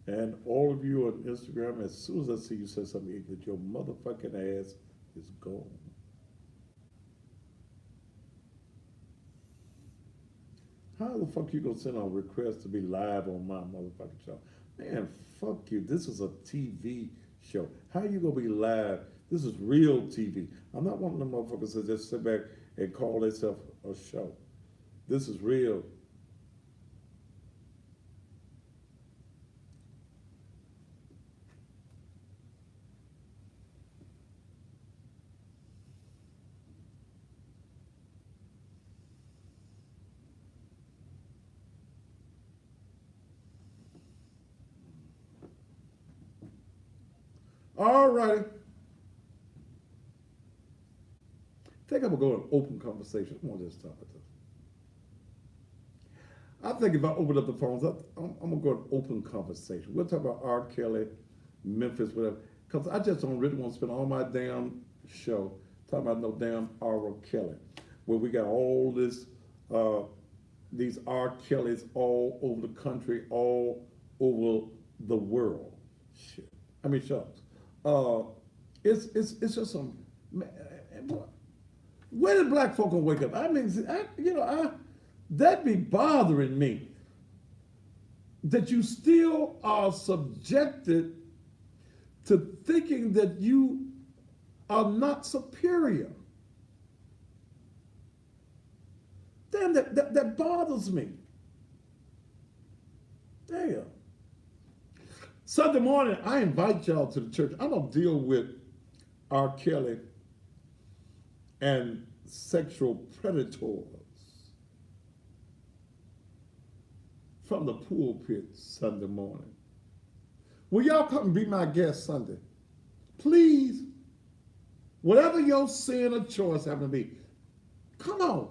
A: And all of you on Instagram, as soon as I see you say something ignorant, your motherfucking ass is gone. How the fuck you gonna send a request to be live on my motherfucking show? Man, fuck you. This is a TV show. How you gonna be live? This is real TV. I'm not one of them motherfuckers that just sit back and call themselves a show. This is real. All right. Think I'm gonna go an open conversation. I'm gonna just talk about this. I think if I open up the phones, I'm gonna go an open conversation. We'll talk about R. Kelly, Memphis, whatever. Because I just don't really want to spend all my damn show talking about no damn R. Kelly, where we got all this, uh, these R. Kellys all over the country, all over the world. Shit. I mean, shucks. Uh, it's just some. Man, where did black folk gonna wake up? I mean, that be bothering me that you still are subjected to thinking that you are not superior. Damn, that bothers me. Damn. Sunday morning, I invite y'all to the church. I don't deal with R. Kelly and sexual predators from the pulpit Sunday morning. Will y'all come and be my guest Sunday? Please, whatever your sin or choice happen to be, come on,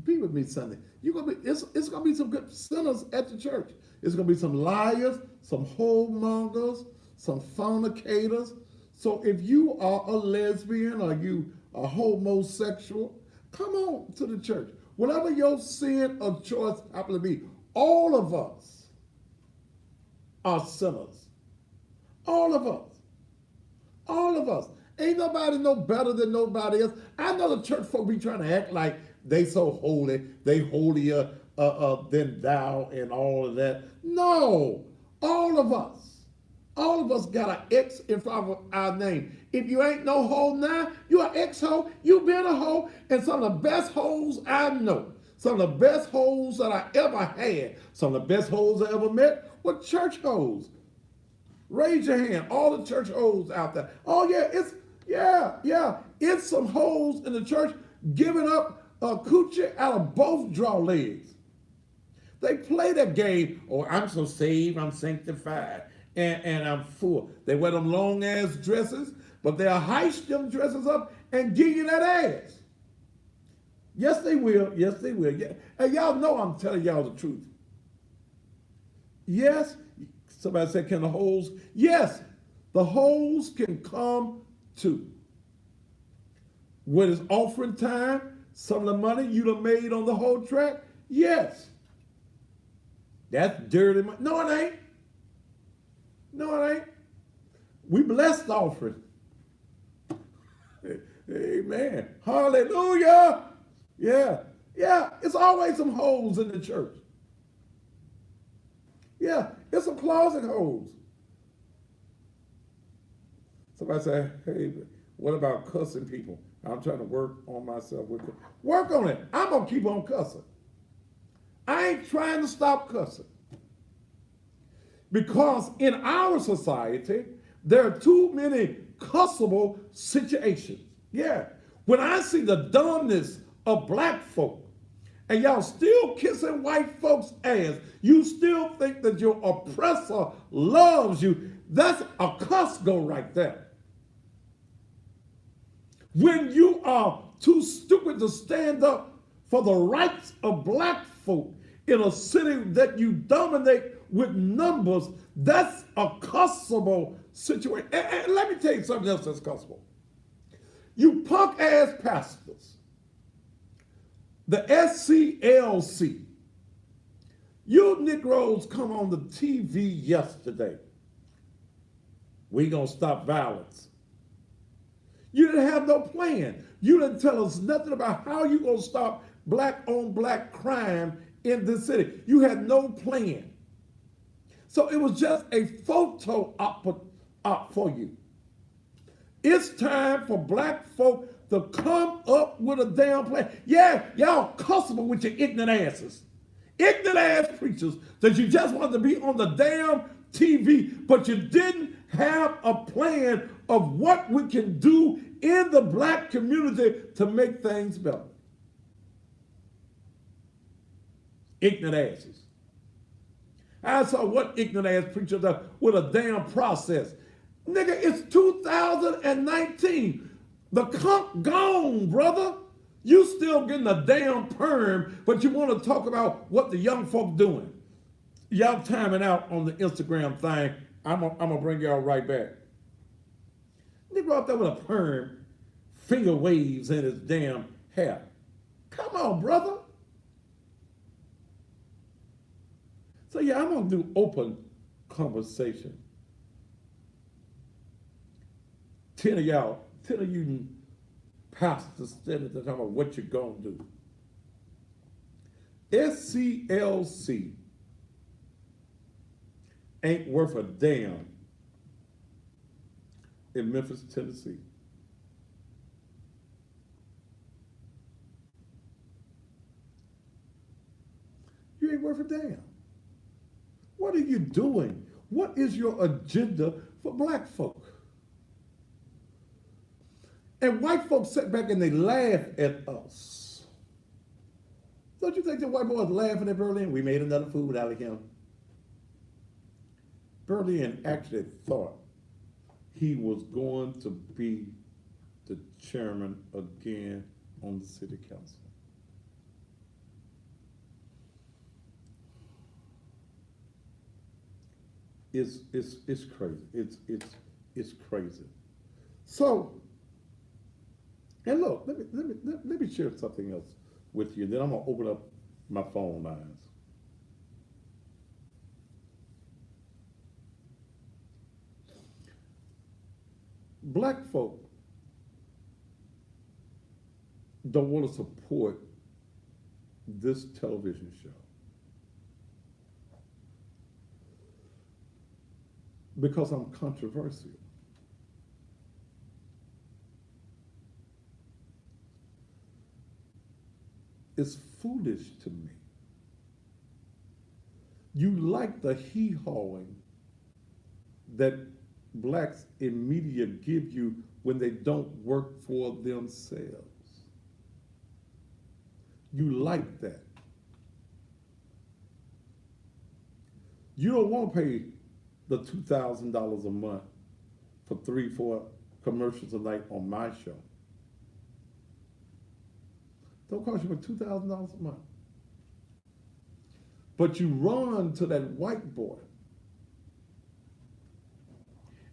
A: be with me Sunday. It's gonna be some good sinners at the church. It's gonna be some liars, some whoremongers, some fornicators. So if you are a lesbian or you are homosexual, come on to the church. Whatever your sin or choice happen to be, all of us are sinners. All of us. All of us. Ain't nobody no better than nobody else. I know the church folk be trying to act like they so holy, they holier than thou and all of that. No, all of us got an X in front of our name. If you ain't no hoe now, you an ex-hoe, you been a hoe, and some of the best hoes I know, some of the best hoes that I ever had, some of the best hoes I ever met were church hoes. Raise your hand, all the church hoes out there. Oh yeah, it's some hoes in the church giving up a coochie out of both draw legs. They play that game, oh, I'm so saved, I'm sanctified, and I'm full. They wear them long ass dresses, but they'll heist them dresses up and give you that ass. Yes, they will. Yes, they will. Yeah. And y'all know I'm telling y'all the truth. Yes, somebody said, can the hoes? Yes, the hoes can come too. When it's offering time, some of the money you done made on the whole track, yes. That's dirty money. No, it ain't. No, it ain't. We blessed the offering. Amen. Hallelujah. Yeah. It's always some holes in the church. Yeah, it's some closet holes. Somebody say, hey, what about cussing people? I'm trying to work on myself. Work on it. I'm going to keep on cussing. I ain't trying to stop cussing. Because in our society, there are too many cussable situations. Yeah. When I see the dumbness of black folk, and y'all still kissing white folks' ass, you still think that your oppressor loves you, that's a cuss go right there. When you are too stupid to stand up for the rights of black folk in a city that you dominate with numbers, that's a cussable situation. And let me tell you something else that's cussable. You punk ass pastors, the SCLC, you Negroes come on the TV yesterday. We gonna stop violence. You didn't have no plan. You didn't tell us nothing about how you gonna stop black on black crime in this city. You had no plan. So it was just a photo op for you. It's time for black folk to come up with a damn plan. Yeah, y'all cussable with your ignorant asses. Ignorant ass preachers that you just wanted to be on the damn TV, but you didn't have a plan of what we can do in the black community to make things better. Ignorant asses. I saw what ignorant ass preachers are with a damn process. Nigga, it's 2019. The cunt gone, brother. You still getting a damn perm, but you want to talk about what the young folk doing. Y'all timing out on the Instagram thing. I'm gonna bring y'all right back. Nigga out there with a perm, finger waves in his damn hair. Come on, brother. So yeah, I'm gonna do open conversation. 10 of you pastors standing there talking about what you're gonna do. SCLC ain't worth a damn in Memphis, Tennessee. You ain't worth a damn. What are you doing? What is your agenda for black folk? And white folks sit back and they laugh at us. Don't you think the white boys laughing at Berlin? We made another fool out of him. Berlin actually thought he was going to be the chairman again on the city council. It's crazy. It's crazy. So, and look, let me share something else with you. Then I'm gonna open up my phone lines. Black folk don't want to support this television show because I'm controversial. It's foolish to me. You like the hee-hawing that blacks in media give you when they don't work for themselves. You like that. You don't want to pay the $2,000 a month for 3-4 commercials a night on my show. Don't cost you but $2,000 a month. But you run to that white boy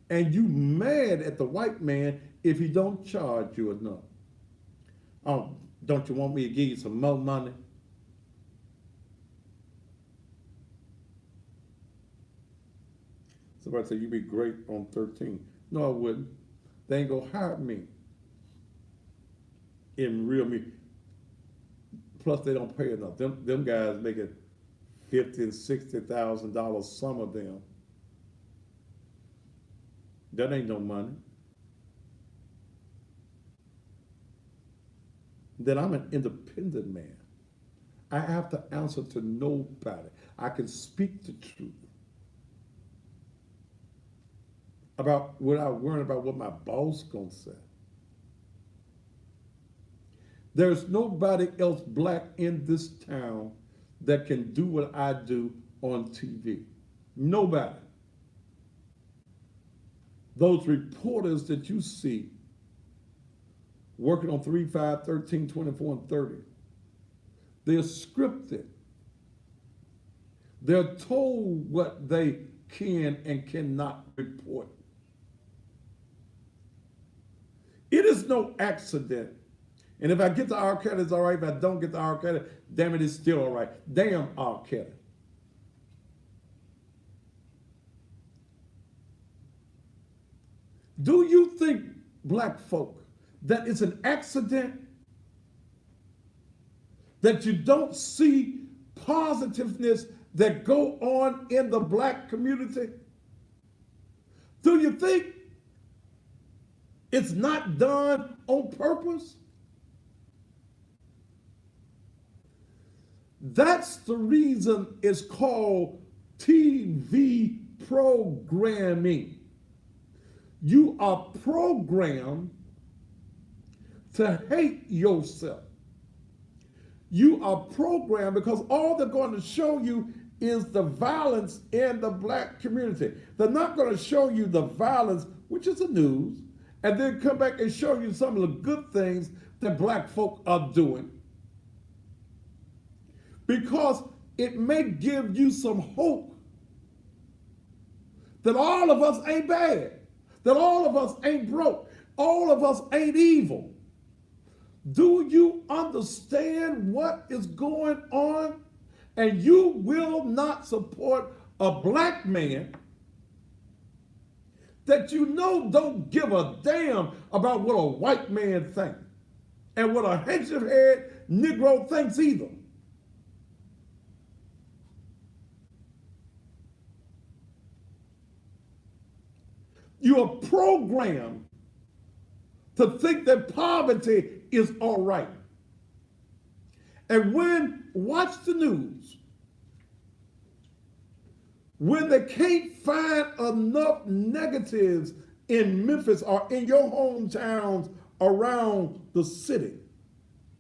A: and you mad at the white man if he don't charge you enough. Oh, don't you want me to give you some more money? Somebody said, you'd be great on 13. No, I wouldn't. They ain't gonna hire me in real me. Plus, they don't pay enough. Them guys making $50,000 and $60,000, some of them. That ain't no money. Then I'm an independent man. I have to answer to nobody. I can speak the truth about without worrying about what my boss gonna say. There's nobody else black in this town that can do what I do on TV. Nobody. Those reporters that you see working on 3, 5, 13, 24, and 30, they're scripted. They're told what they can and cannot report. It is no accident. And if I get to R. Kelly, it's all right. If I don't get to R. Kelly, damn it, it's still all right. Damn R. Kelly. Do you think, black folk, that it's an accident that you don't see positiveness that go on in the black community? Do you think it's not done on purpose? That's the reason it's called TV programming. You are programmed to hate yourself. You are programmed because all they're going to show you is the violence in the black community. They're not going to show you the violence, which is the news, and then come back and show you some of the good things that black folk are doing. Because it may give you some hope that all of us ain't bad, that all of us ain't broke, all of us ain't evil. Do you understand what is going on? And you will not support a black man that you know don't give a damn about what a white man thinks and what a handkerchief-head Negro thinks either. You are programmed to think that poverty is all right. And watch the news, when they can't find enough negatives in Memphis or in your hometowns around the city,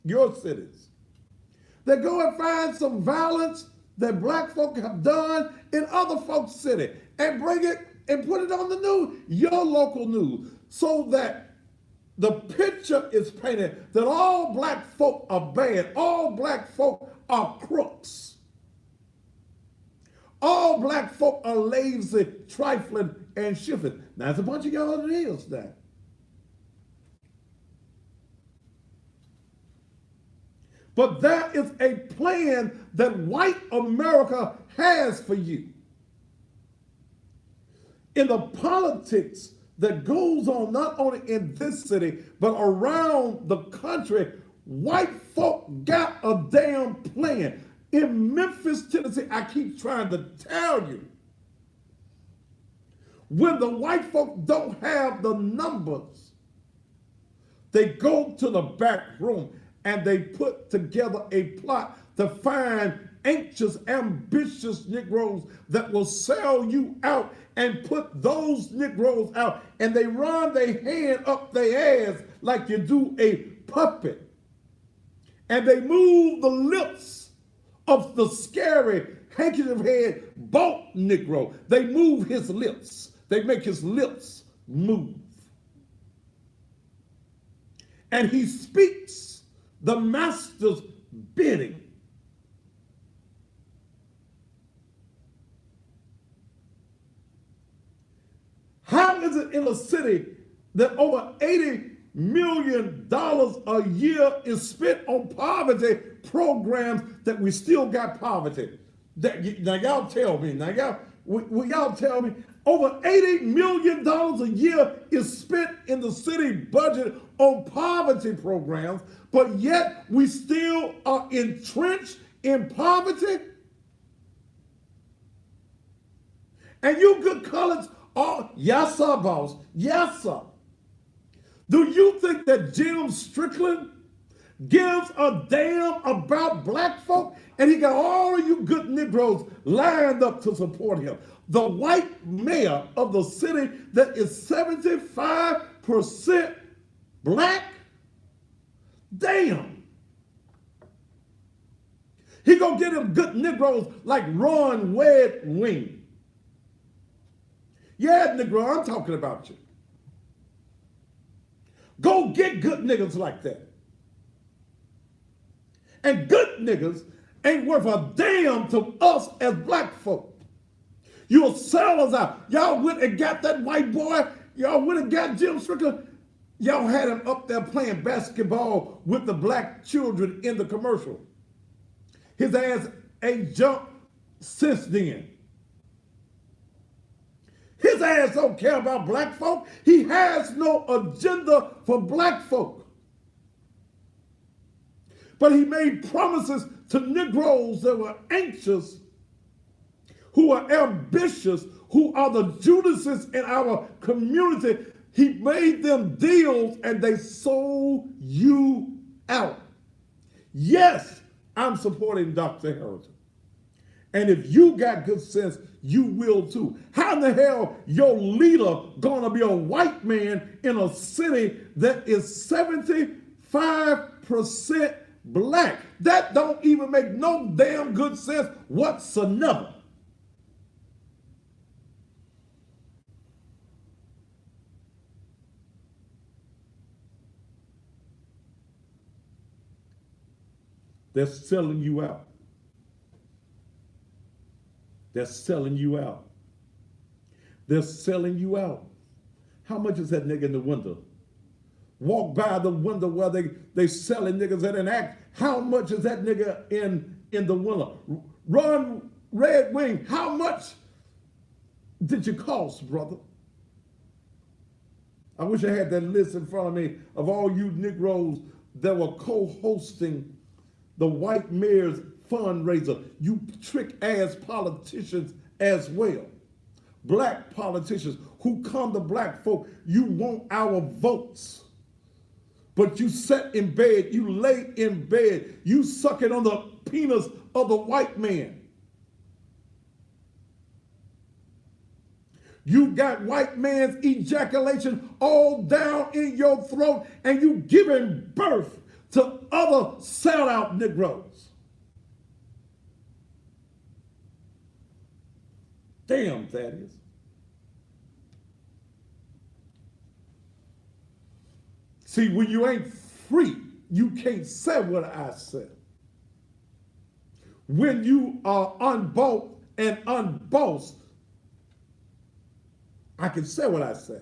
A: your cities. They go and find some violence that black folk have done in other folks' city and bring it and put it on the news, your local news, so that the picture is painted that all black folk are bad, all black folk are crooks. All black folk are lazy, trifling, and shifting. Now, there's a bunch of y'all that is that. But there is a plan that white America has for you. In the politics that goes on not only in this city, but around the country, white folk got a damn plan. In Memphis, Tennessee, I keep trying to tell you, when the white folk don't have the numbers, they go to the back room and they put together a plot to find anxious, ambitious Negroes that will sell you out and put those Negroes out, and they run their hand up their ass like you do a puppet. And they move the lips of the scary handkerchief head bald Negro. They move his lips. They make his lips move. And he speaks the master's bidding. How is it in a city that over $80 million a year is spent on poverty programs that we still got poverty? Now y'all tell me, will y'all tell me, over $80 million a year is spent in the city budget on poverty programs, but yet we still are entrenched in poverty? And you good colors, oh, yes sir, boss, yes sir. Do you think that Jim Strickland gives a damn about black folk? And he got all of you good Negroes lined up to support him. The white mayor of the city that is 75% black? Damn. He gonna get him good Negroes like Ron Red Wing. Yeah, Negro, I'm talking about you. Go get good niggas like that. And good niggas ain't worth a damn to us as black folk. You'll sell us out. Y'all went and got that white boy. Y'all went and got Jim Strickland. Y'all had him up there playing basketball with the black children in the commercial. His ass ain't jumped since then. His ass don't care about black folk. He has no agenda for black folk. But he made promises to Negroes that were anxious, who are ambitious, who are the Judases in our community. He made them deals and they sold you out. Yes, I'm supporting Dr. Harrington. And if you got good sense, you will too. How in the hell your leader gonna be a white man in a city that is 75% black? That don't even make no damn good sense whatsoever. They're selling you out. They're selling you out. They're selling you out. How much is that nigga in the window? Walk by the window where they selling niggas at an act. How much is that nigga in the window? Run Red Wing, how much did you cost, brother? I wish I had that list in front of me of all you Negroes that were co-hosting the white mayor's fundraiser. You trick-ass politicians as well. Black politicians who come to black folk, you want our votes. But you sat in bed, you lay in bed, you sucking on the penis of the white man. You got white man's ejaculation all down in your throat, and you giving birth to other sellout Negroes. Damn, Thaddeus. See, when you ain't free, you can't say what I said. When you are unbought and unbossed, I can say what I say.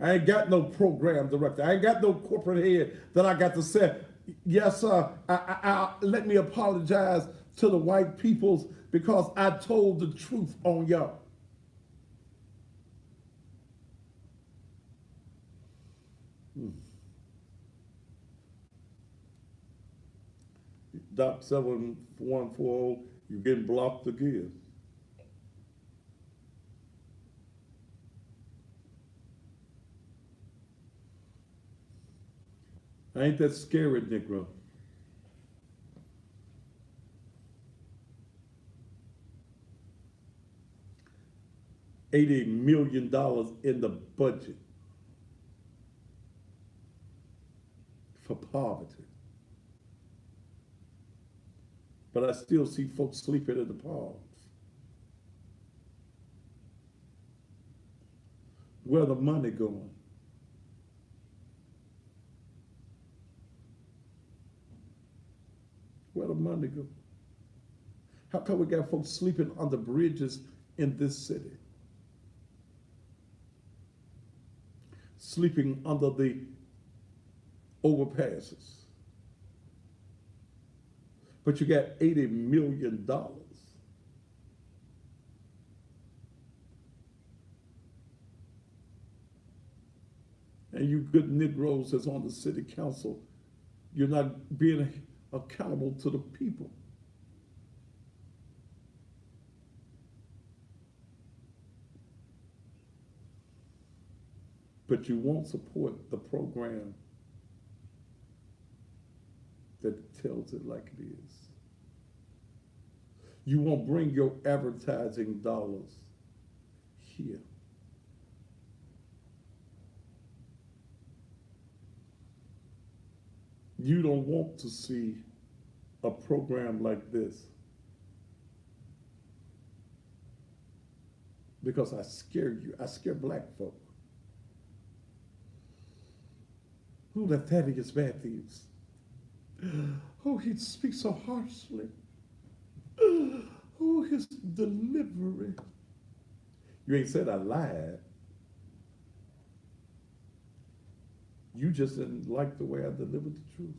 A: I ain't got no program director. I ain't got no corporate head that I got to say, yes, sir, let me apologize to the white peoples because I told the truth on y'all. Doc 7140, you're getting blocked again. Ain't that scary, Negro? $80 million in the budget for poverty. But I still see folks sleeping in the palms. Where the money going? Where the money go? How come we got folks sleeping on the bridges in this city? Sleeping under the overpasses. But you got $80 million. And you good Negroes that's on the city council, you're not being accountable to the people. But you won't support the program that tells it like it is. You won't bring your advertising dollars here. You don't want to see a program like this because I scare you. I scare black folk. Who that Thaddeus Matthews? Oh, he speaks so harshly. Oh, his delivery. You ain't said I lied. You just didn't like the way I delivered the truth.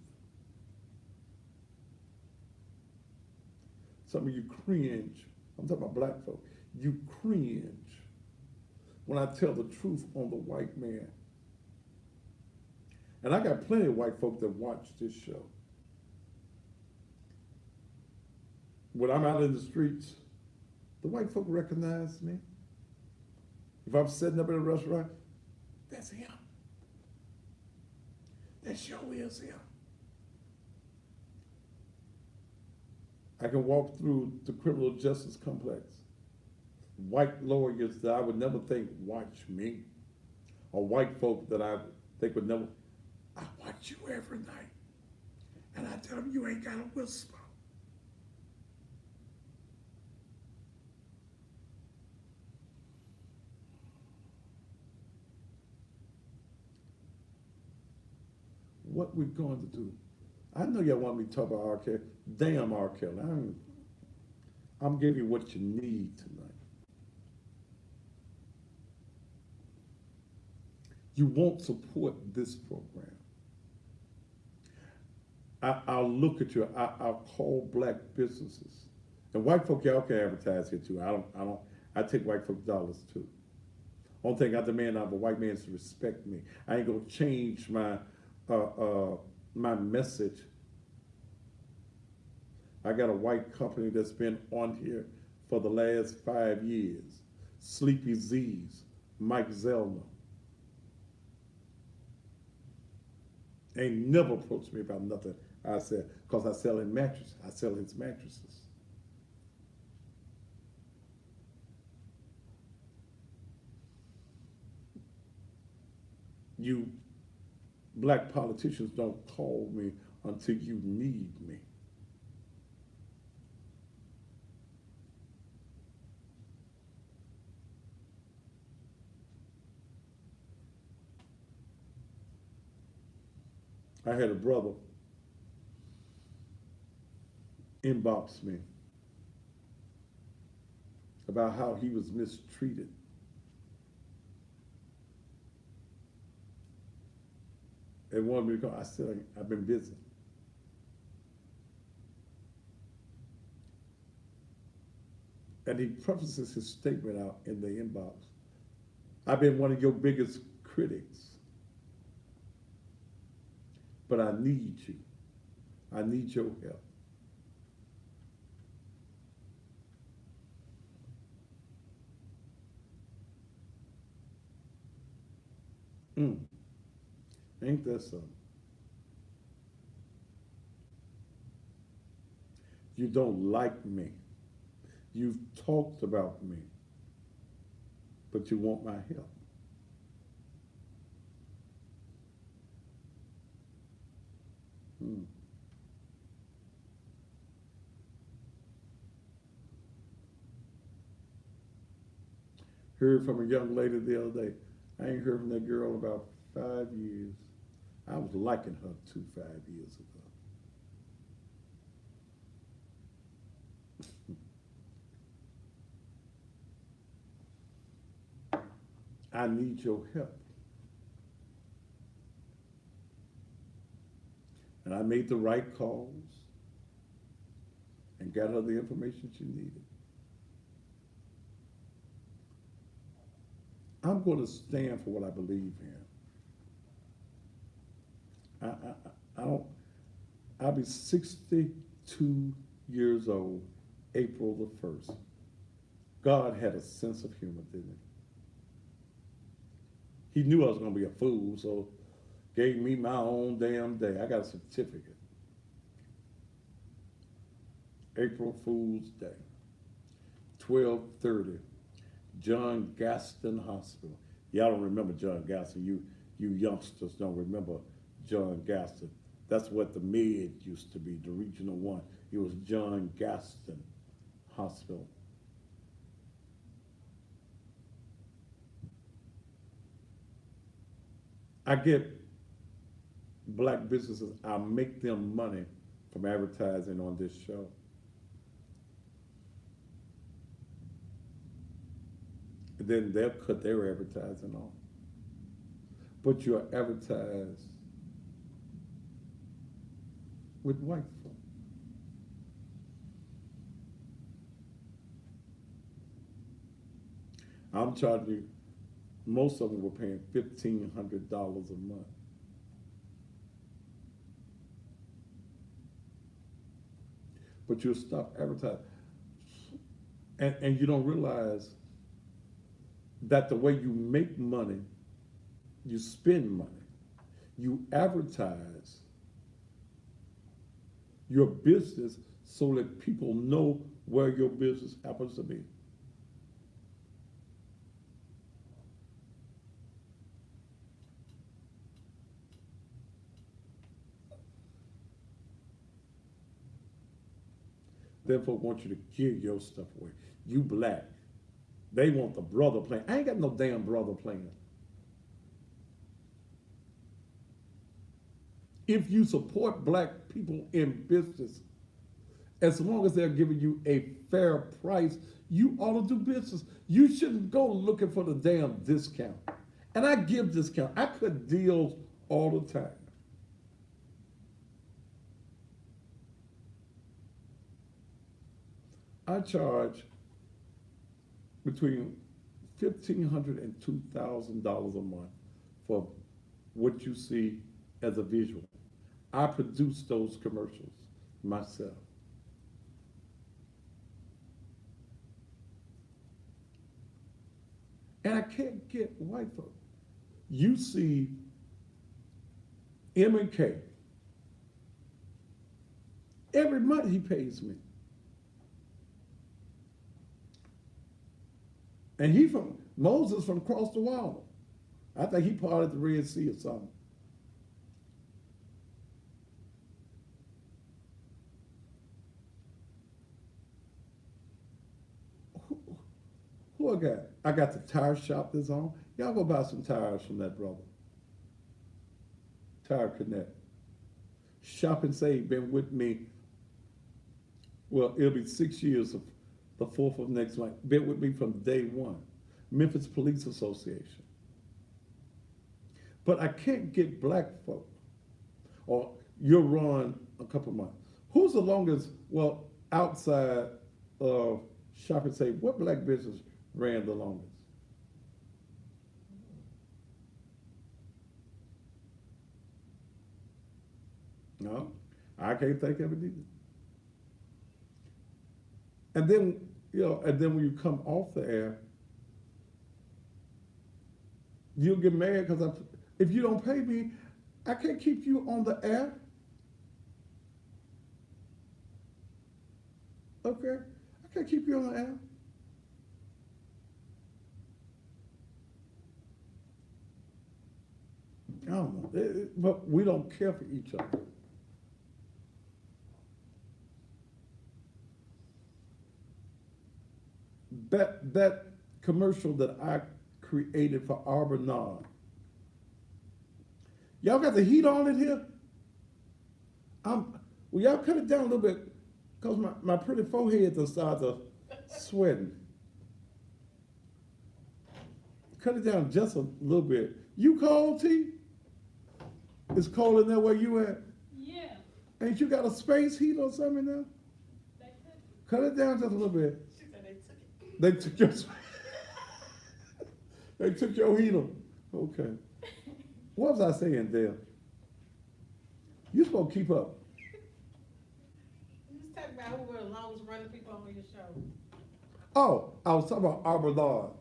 A: Some of you cringe. I'm talking about black folk. You cringe when I tell the truth on the white man. And I got plenty of white folk that watch this show. When I'm out in the streets, the white folk recognize me. If I'm sitting up in a restaurant, that's him. That show is him. I can walk through the criminal justice complex. White lawyers that I would never think watch me, or white folk that I think would never. I watch you every night, and I tell them you ain't got to whisper. What we're going to do. I know y'all want me to talk about R. Kelly. Damn R. Kelly. I'm giving you what you need tonight. You won't support this program. I'll look at you. I'll call black businesses. And white folk, y'all can advertise here too. I take white folk dollars too. Only thing I demand of a white man is to respect me. I ain't gonna change my message. I got a white company that's been on here for the last 5 years. Sleepy Z's, Mike Zellner. Ain't never approached me about nothing I said, because I sell his mattresses. You black politicians don't call me until you need me. I had a brother inbox me about how he was mistreated. And wanted me to call. I said, I've been busy. And he prefaces his statement out in the inbox. I've been one of your biggest critics, but I need you. I need your help. Mm, ain't that something? You don't like me. You've talked about me, but you want my help. Mm. Heard from a young lady the other day. I ain't heard from that girl in about 5 years. I was liking her 5 years ago. I need your help. And I made the right calls and got her the information she needed. I'm going to stand for what I believe in. I don't, I'll be 62 years old April the 1st. God had a sense of humor, didn't he? He knew I was going to be a fool, so gave me my own damn day. I got a certificate. April Fool's Day, 12:30, John Gaston Hospital. Y'all don't remember John Gaston. You youngsters don't remember John Gaston. That's what the Med used to be, the Regional One. It was John Gaston Hospital. I get black businesses, I make them money from advertising on this show. And then they'll cut their advertising off. But you're advertised with white folk. I'm charging you, most of them were paying $1,500 a month. But you'll stop advertising. And you don't realize that the way you make money, you spend money. You advertise your business so that people know where your business happens to be. Therefore, want you to give your stuff away. You black. They want the brother plan. I ain't got no damn brother plan. If you support black people in business, as long as they're giving you a fair price, you ought to do business. You shouldn't go looking for the damn discount. And I give discount. I cut deals all the time. I charge between $1,500 and $2,000 a month for what you see as a visual. I produce those commercials myself. And I can't get white folks. You see M&K. Every month he pays me. And he from Moses from across the water. I think he parted the Red Sea or something. Who, who I got? I got the tire shop that's on. Y'all go buy some tires from that brother. Tire Connect. Shop and Save been with me. Well, it'll be 6 years of the 4th of next month. Been with me from day one. Memphis Police Association. But I can't get black folk. Or you'll run a couple months. Who's the longest, well, outside of Shop and Save, what black business ran the longest? No, I can't think of it either. And then, and then when you come off the air, you'll get mad because if you don't pay me, I can't keep you on the air. Okay, I can't keep you on the air. I don't know, but we don't care for each other. That commercial that I created for Arbor Nard. Y'all got the heat on in here? Well, y'all cut it down a little bit because my pretty forehead done started sweating. Cut it down just a little bit. You cold, T? It's cold in there where you at?
B: Yeah,
A: Ain't you got a space heat or something now?
B: they took it.
A: Cut it down just a little bit.
B: She said they took it.
A: They took your they took your heater. Okay. What was I saying there? You supposed to keep up.
B: You was talking about who were the longest running people on your show.
A: Oh, I was talking about Arbor Nard.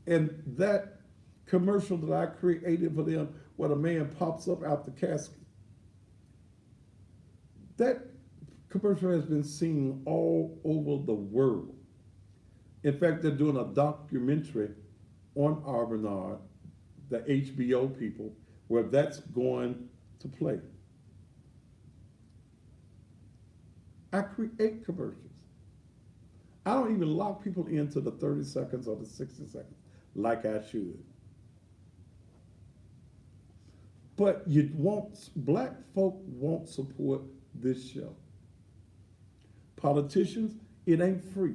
A: And that commercial that I created for them where the man pops up out the casket. That commercial has been seen all over the world. In fact, they're doing a documentary on Arbor Nard, the HBO people, where that's going to play. I create commercials. I don't even lock people into the 30 seconds or the 60 seconds like I should. But black folk won't support this show. Politicians, it ain't free.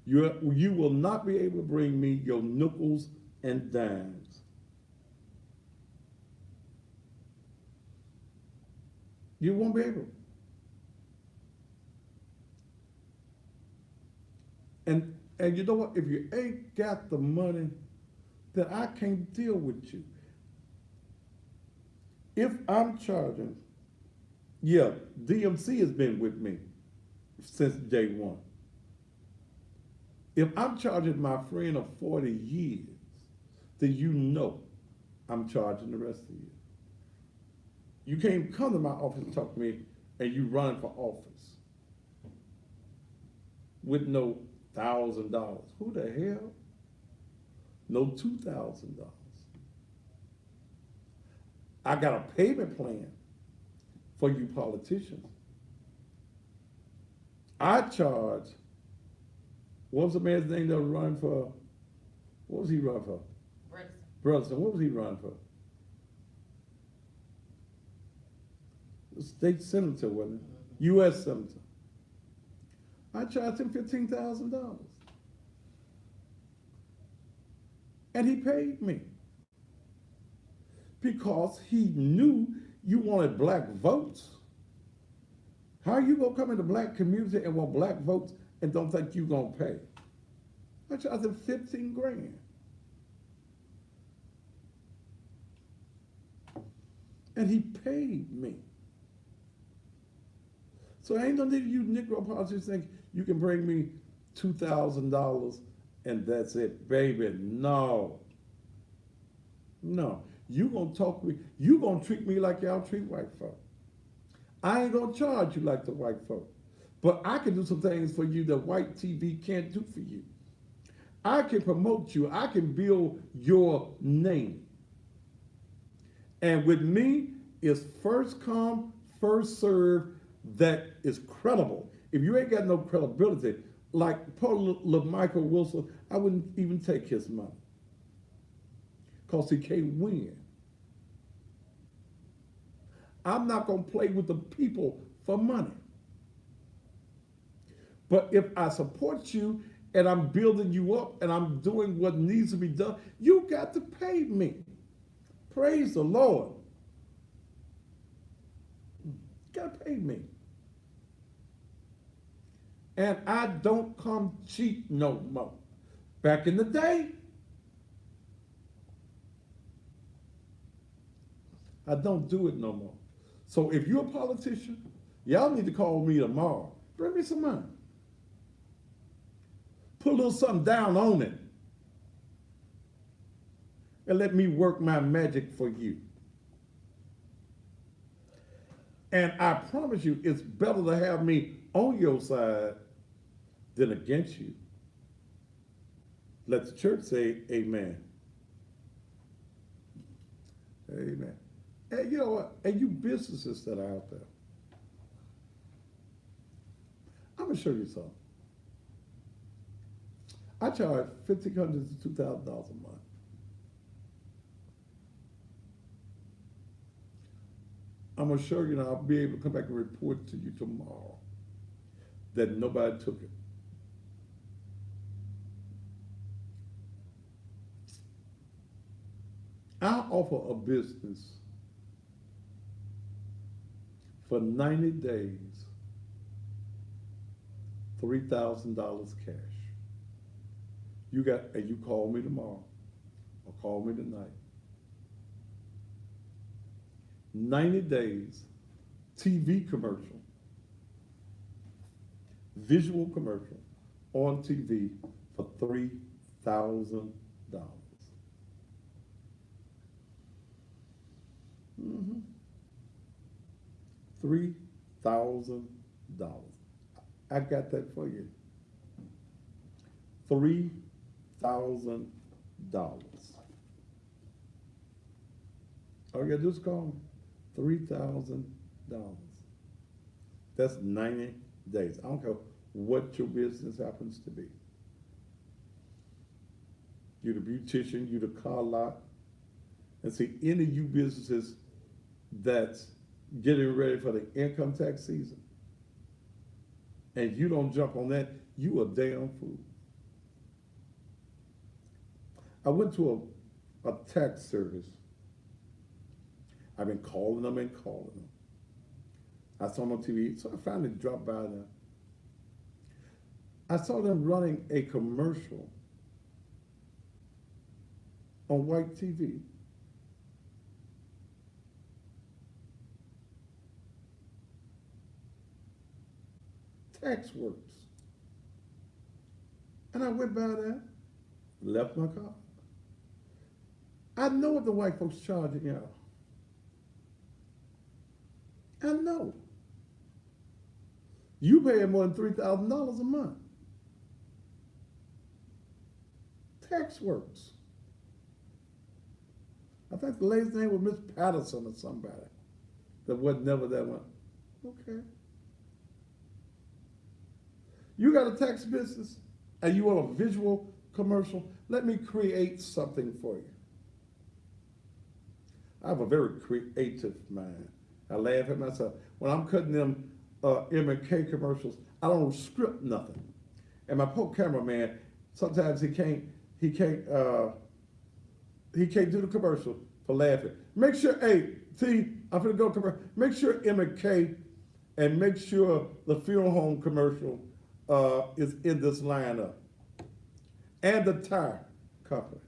A: You will not be able to bring me your nickels and dimes. You won't be able. And you know what? If you ain't got the money, then I can't deal with you. If I'm charging, yeah, DMC has been with me since day one. If I'm charging my friend of 40 years, then you know I'm charging the rest of you. You can't come to my office and talk to me and you run for office with no $1,000. Who the hell? No $2,000. I got a payment plan for you politicians. I charge, what was the man's name that was running for, what was he running for? Brotherson. What was he running for? State senator, wasn't it? U.S. senator. I charged him $15,000. And he paid me. Because he knew you wanted black votes. How are you gonna come in the black community and want black votes and don't think you gonna pay? I charged him 15 grand. And he paid me. So ain't no need you Negro politicians think you can bring me $2,000 and that's it. Baby, no. No. You gonna talk to me, you gonna treat me like y'all treat white folk. I ain't gonna charge you like the white folk. But I can do some things for you that white TV can't do for you. I can promote you. I can build your name. And with me, it's first come, first serve that is credible. If you ain't got no credibility, like poor little Michael Wilson, I wouldn't even take his money because he can't win. I'm not going to play with the people for money. But if I support you and I'm building you up and I'm doing what needs to be done, you got to pay me. Praise the Lord. You got to pay me. And I don't come cheap no more. Back in the day, I don't do it no more. So if you're a politician, y'all need to call me tomorrow. Bring me some money. Put a little something down on it. And let me work my magic for you. And I promise you, it's better to have me on your side than against you. Let the church say amen. Amen. And you know what? And you businesses that are out there, I'm gonna show you something. I charge $1,500 to $2,000 a month. I'm gonna show you, and I'll be able to come back and report to you tomorrow that nobody took it. I offer a business for 90 days, $3,000 cash. And you call me tomorrow or call me tonight. 90 days, TV commercial, visual commercial on TV for $3,000. Mm-hmm. $3,000. I got that for you. $3,000. All you gotta do is call me. $3,000. That's 90 days. I don't care what your business happens to be. You the beautician, you the car lot. And see, any of you businesses that's getting ready for the income tax season, and you don't jump on that, you a damn fool. I went to a tax service. I've been calling them and calling them. I saw them on TV, so I finally dropped by them. I saw them running a commercial on white TV. Tax Works. And I went by there, left my car. I know what the white folks charging y'all. I know. You paying more than $3,000 a month. Tax Works. I think the lady's name was Miss Patterson or somebody. That wasn't never that one. Okay. You got a tax business and you want a visual commercial? Let me create something for you. I have a very creative mind. I laugh at myself. When I'm cutting them M&K commercials, I don't script nothing. And my poor cameraman, sometimes he can't do the commercial for laughing. Make sure, hey, T, I'm gonna go commercial. Make sure M&K and make sure the funeral home commercial is in this lineup. And the tire company.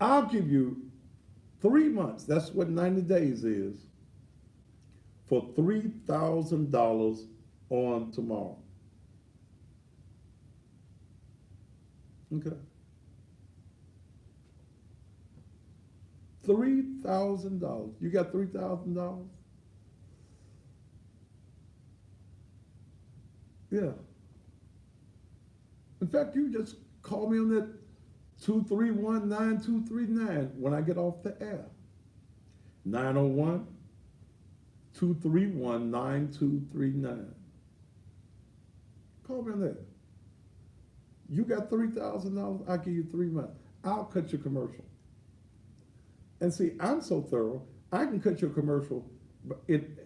A: I'll give you 3 months, that's what 90 days is, for $3,000 on tomorrow. Okay. $3,000. You got $3,000? Yeah. In fact, you just call me on that 231-9239 when I get off the air. 901-231-9239. Call me on that. You got $3,000, I'll give you 3 months. I'll cut your commercial. And see, I'm so thorough, I can cut your commercial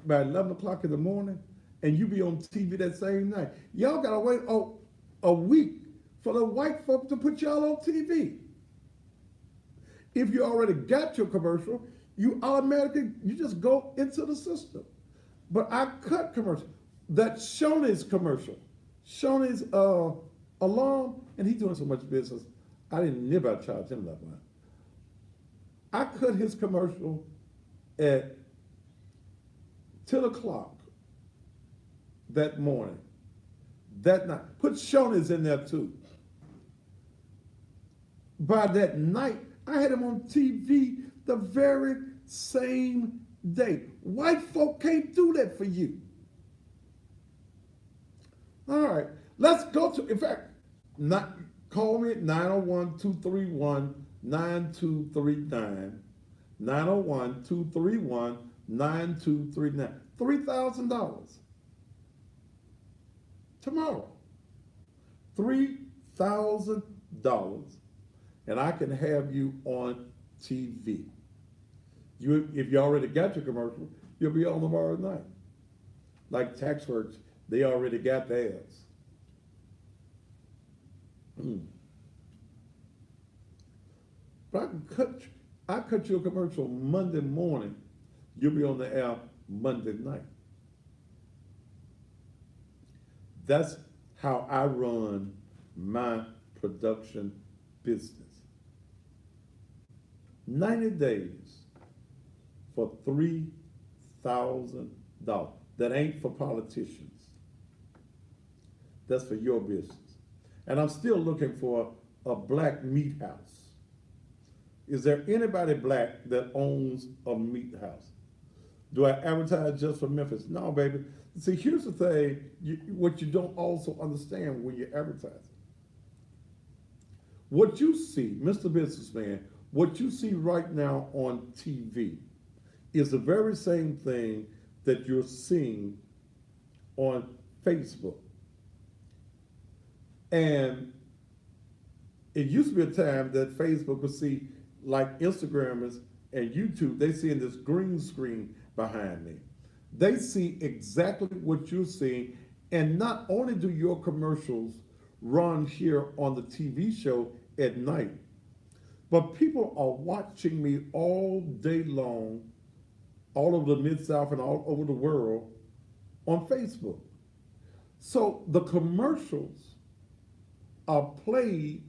A: by 11 o'clock in the morning, and you be on TV that same night. Y'all gotta wait a week for the white folk to put y'all on TV. If you already got your commercial, you just go into the system. But I cut commercial. That Shoney's commercial, Shoney's alarm, and he's doing so much business, I didn't never charge him that much. I cut his commercial at 10 o'clock that morning, that night. Put Shoney's in there too. By that night, I had him on TV the very same day. White folk can't do that for you. All right, let's go to, in fact, call me at 901-231-9239. 901-231-9239. $3,000. Tomorrow. $3,000. And I can have you on TV. If you already got your commercial, you'll be on tomorrow night. Like TaxWorks, they already got theirs. But I cut you a commercial Monday morning, you'll be on the air Monday night. That's how I run my production business. 90 days for $3,000. That ain't for politicians. That's for your business. And I'm still looking for a black meat house. Is there anybody black that owns a meat house? Do I advertise just for Memphis? No, baby. See, here's the thing, what you don't also understand when you're advertising. What you see, Mr. Businessman, what you see right now on TV is the very same thing that you're seeing on Facebook. And it used to be a time that Facebook would see, like Instagrammers and YouTube, they see in this green screen behind me. They see exactly what you're seeing, and not only do your commercials run here on the TV show at night, but people are watching me all day long, all over the Mid-South and all over the world on Facebook. So the commercials are played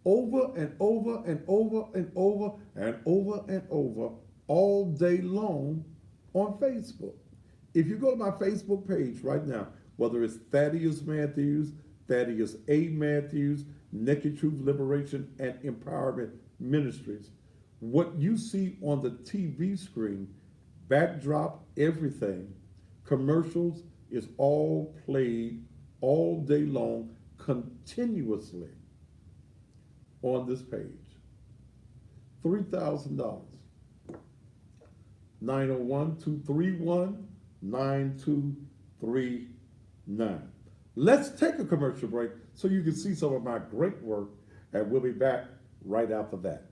A: over and over and over and over and over and over all day long on Facebook. If you go to my Facebook page right now, whether it's Thaddeus Matthews, Thaddeus A. Matthews, Naked Truth Liberation and Empowerment Ministries, what you see on the TV screen, backdrop, everything, commercials, is all played all day long continuously on this page. $3,000. 901-231-9239. Let's take a commercial break so you can see some of my great work, and we'll be back right after that.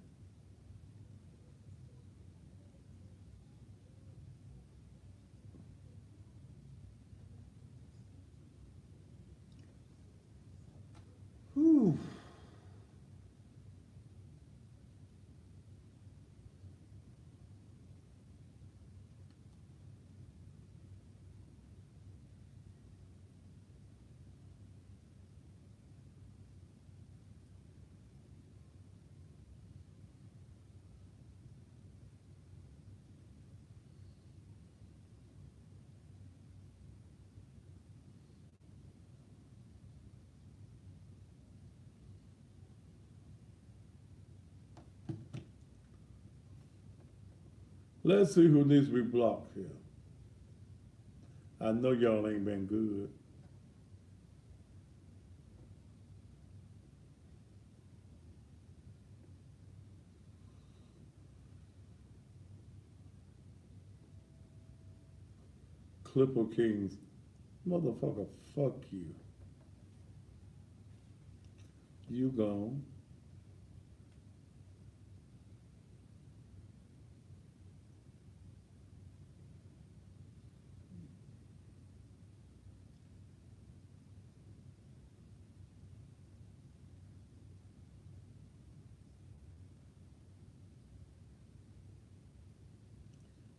A: Whew. Let's see who needs to be blocked here. I know y'all ain't been good. Clipper Kings. Motherfucker, fuck you. You gone.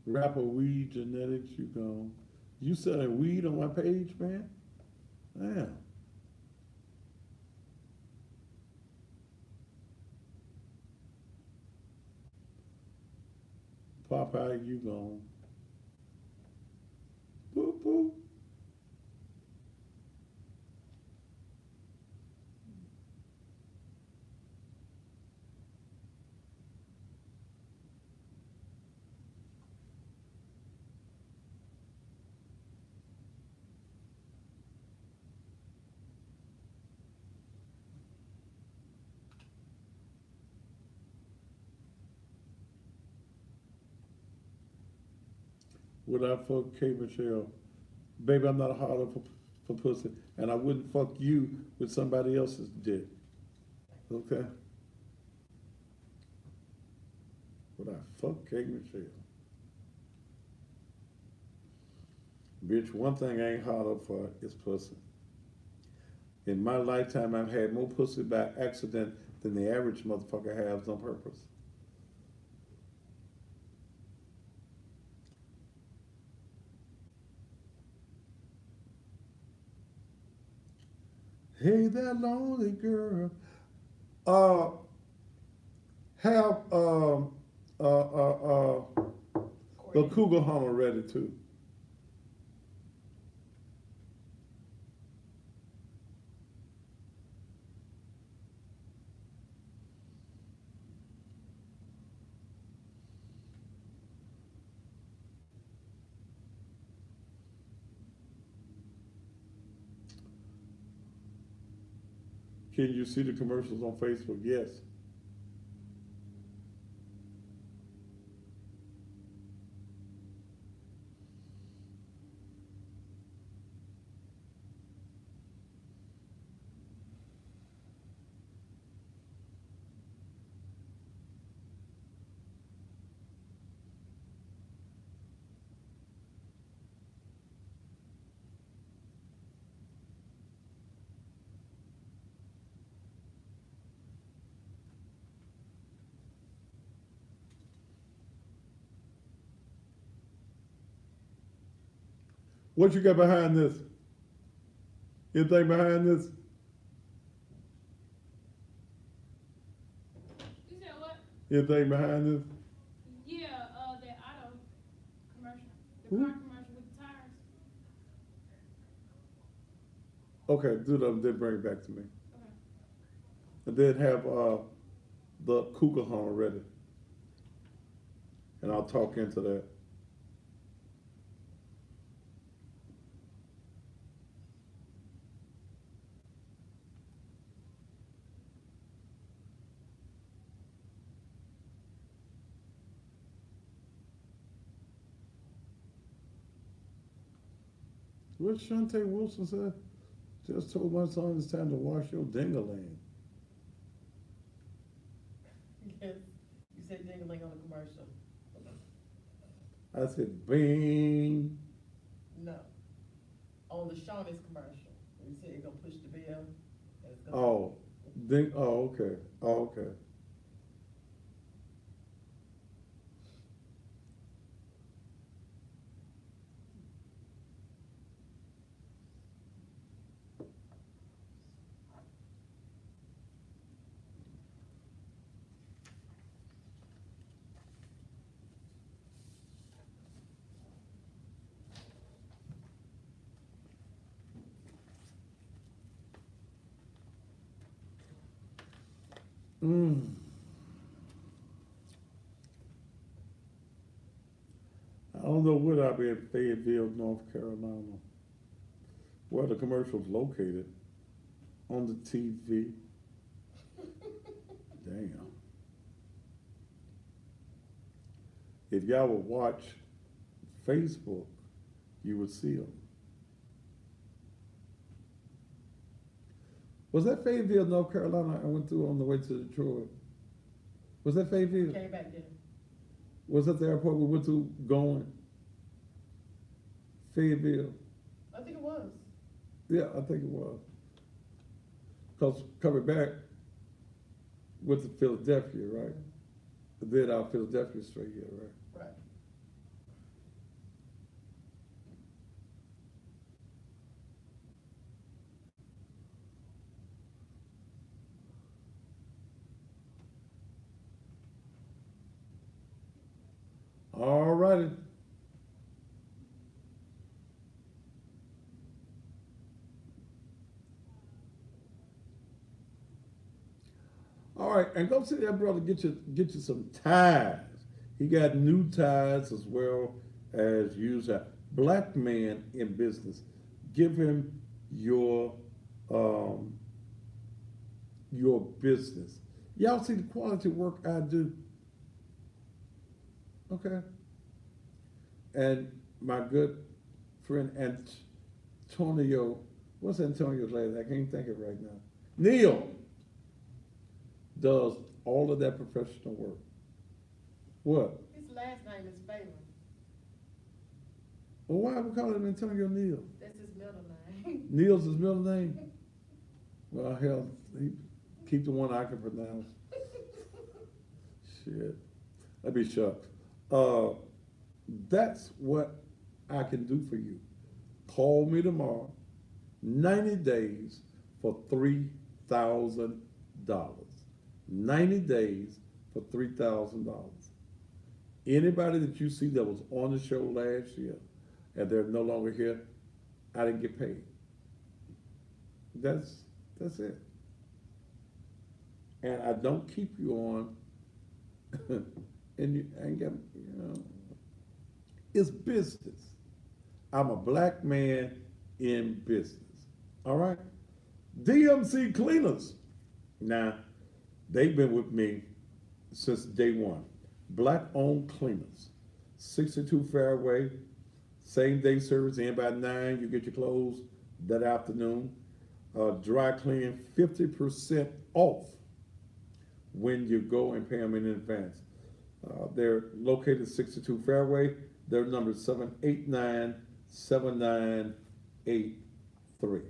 A: Rapper Weed Genetics, you gone. You selling weed on my page, man? Damn. Popeye, you gone. Boop, boop. Would I fuck K. Michelle? Baby, I'm not a holler for pussy. And I wouldn't fuck you with somebody else's dick. Okay? Would I fuck K. Michelle? Bitch, one thing I ain't holler for is pussy. In my lifetime, I've had more pussy by accident than the average motherfucker has on purpose. Hey, that lonely girl. Uh, have the
B: Courtney.
A: Cougar Hummer ready too. Can you see the commercials on Facebook? Yes. What you got behind this? Anything behind this?
B: You said what?
A: Anything behind this?
B: Yeah, that auto commercial, the
A: Who?
B: car commercial with the tires.
A: Okay, do them, then bring it back to me.
B: Okay.
A: And then have the Cougar Hummer ready. And I'll talk into that. What Shante Wilson said? Just told my son it's time to wash your dingaling.
C: Yes, you said dingling on the commercial.
A: I said, bing.
C: No, on the Shawnee's commercial, you said you're gonna push the bell. And it's gonna.
A: Oh, ding. Oh, okay. Oh, okay. Mm. I don't know what I'll be in Fayetteville, North Carolina, where the commercial's located on the TV. Damn. If y'all would watch Facebook, you would see them. Was that Fayetteville, North Carolina? I went through on the way to Detroit. Was that Fayetteville?
C: Came back there.
A: Was that the airport we went to going? Fayetteville.
C: I think it was.
A: Yeah, I think it was. Because coming back with the Philadelphia, right? Then out Philadelphia straight here, right?
C: Right.
A: All righty. All right, and go see that brother. Get you some ties. He got new ties as well as used. Black man in business. Give him your your business. Y'all see the quality work I do. Okay. And my good friend Antonio, what's Antonio's last name? I can't think of it right now. Neil does all of that professional work. What?
C: His last name is Phelan.
A: Well, why we call him Antonio Neil?
C: That's his middle name.
A: Neil's his middle name? Well, hell, keep the one I can pronounce. Shit. I'd be shocked. That's what I can do for you. Call me tomorrow, 90 days for $3,000. 90 days for $3,000. Anybody that you see that was on the show last year and they're no longer here, I didn't get paid. That's it. And I don't keep you on and you ain't got, it's business. I'm a black man in business. All right? DMC Cleaners. Now, they've been with me since day one. Black owned cleaners. 62 Fairway. Same day service in by 9. You get your clothes that afternoon. Dry clean 50% off when you go and pay them in advance. They're located 62 Fairway. Their number is 789-7983.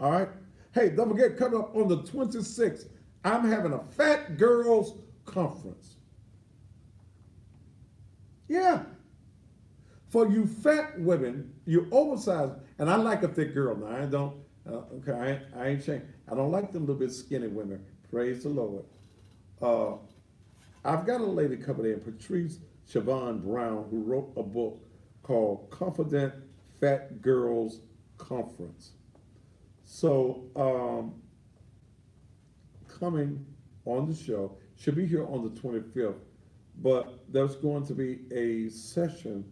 A: All right? Hey, don't forget, coming up on the 26th, I'm having a Fat Girls Conference. Yeah. For you fat women, you oversized, and I like a thick girl. Now, I don't, I ain't changed. I don't like them little bit skinny women. Praise the Lord. I've got a lady coming in, Patrice Siobhan Brown, who wrote a book called Confident Fat Girls Conference. So, coming on the show, should be here on the 25th, but there's going to be a session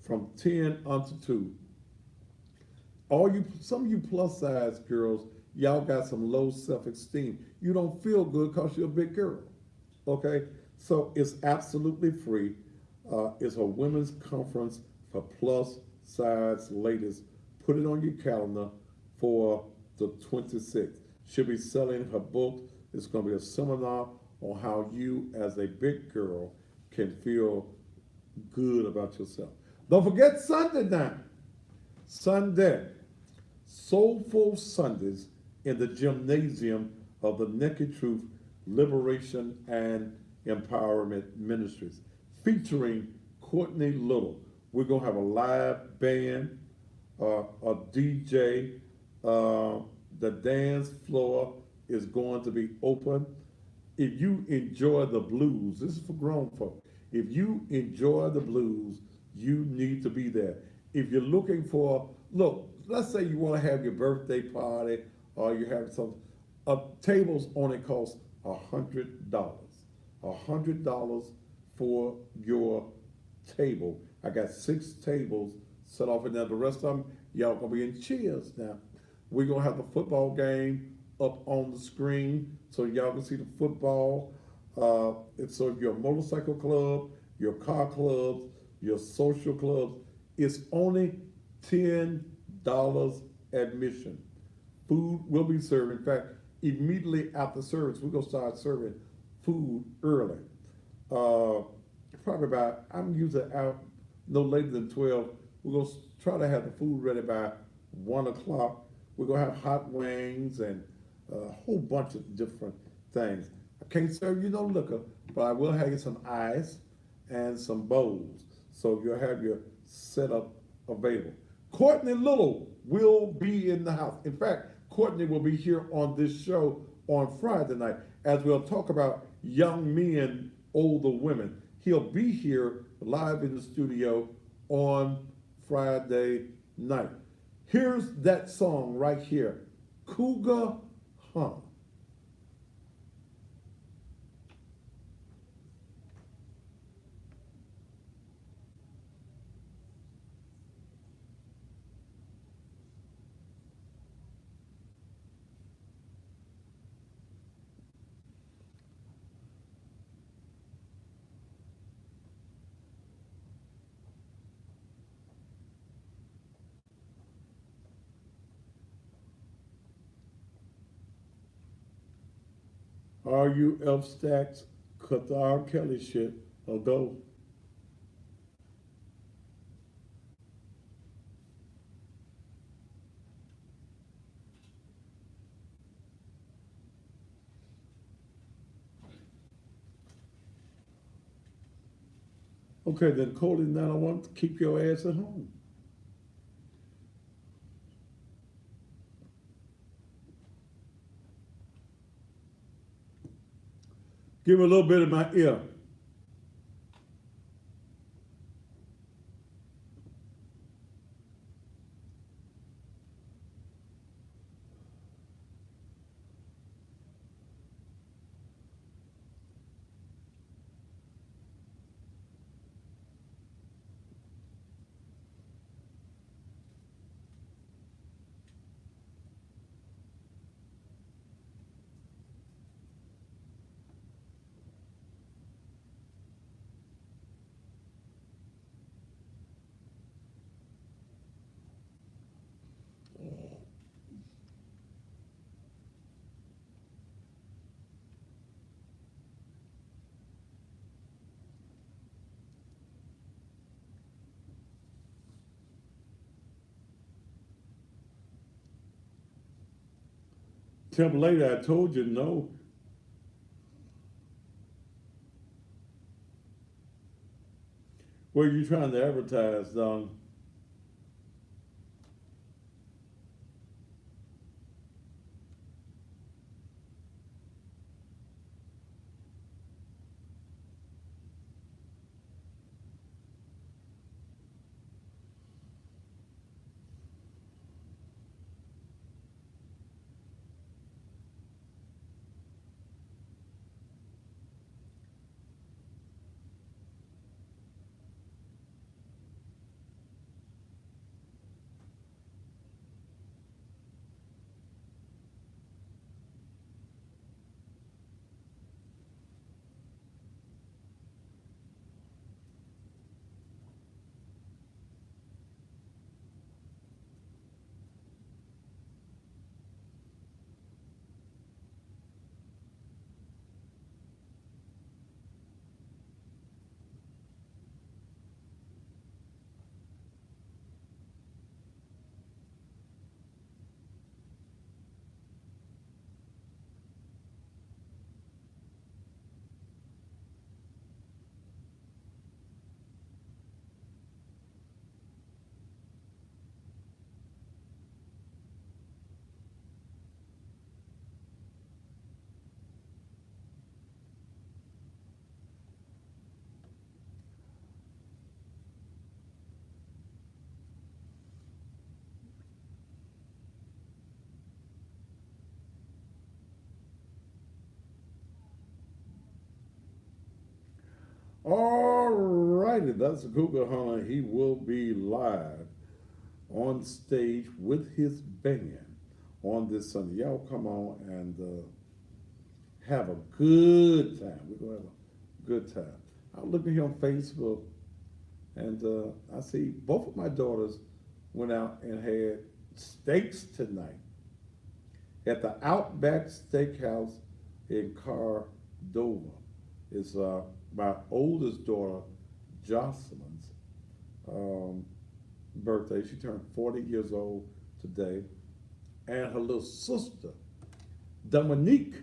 A: from 10 unto 2. Some of you plus size girls, y'all got some low self-esteem. You don't feel good because you're a big girl, okay? So it's absolutely free. It's a women's conference for plus size ladies. Put it on your calendar for the 26th. She'll be selling her book. It's going to be a seminar on how you, as a big girl, can feel good about yourself. Don't forget Sunday night. Sunday. Soulful Sundays in the gymnasium of the Naked Truth Liberation and Empowerment Ministries, featuring Courtney Little. We're going to have a live band, a DJ. The dance floor is going to be open. If you enjoy the blues, this is for grown folk. If you enjoy the blues, you need to be there. If you're looking for, let's say you want to have your birthday party or you have some, tables only cost $100. $100 for your table. I got 6 tables set off, and now the rest of them, y'all gonna be in chairs now. We're gonna have the football game up on the screen so y'all can see the football. And so if you're a motorcycle club, your car clubs, your social clubs, it's only $10 admission. Food will be served. In fact, immediately after service, we're gonna start serving food early. Uh, Probably about, I'm usually out no later than 12. We're gonna try to have the food ready by 1 o'clock. We're gonna have hot wings and a whole bunch of different things. I can't serve you no liquor, but I will have you some ice and some bowls. So you'll have your setup available. Courtney Little will be in the house. In fact, Courtney will be here on this show on Friday night as we'll talk about young men, older women. He'll be here live in the studio on Friday night. Here's that song right here, Cougar Hunt. Are you F Stacks? Cut the R. Kelly shit or go. Okay, then Cody 901, keep your ass at home. Give me a little bit of my ear. Tell me later, I told you no. Where are you trying to advertise, Don? All righty, that's a Cougar Hunter. He will be live on stage with his band on this Sunday. Y'all come on and have a good time. We're going to have a good time. I'm looking here on Facebook and I see both of my daughters went out and had steaks tonight at the Outback Steakhouse in Cordova. It's my oldest daughter, Jocelyn's um, birthday. She turned 40 years old today. And her little sister, Dominique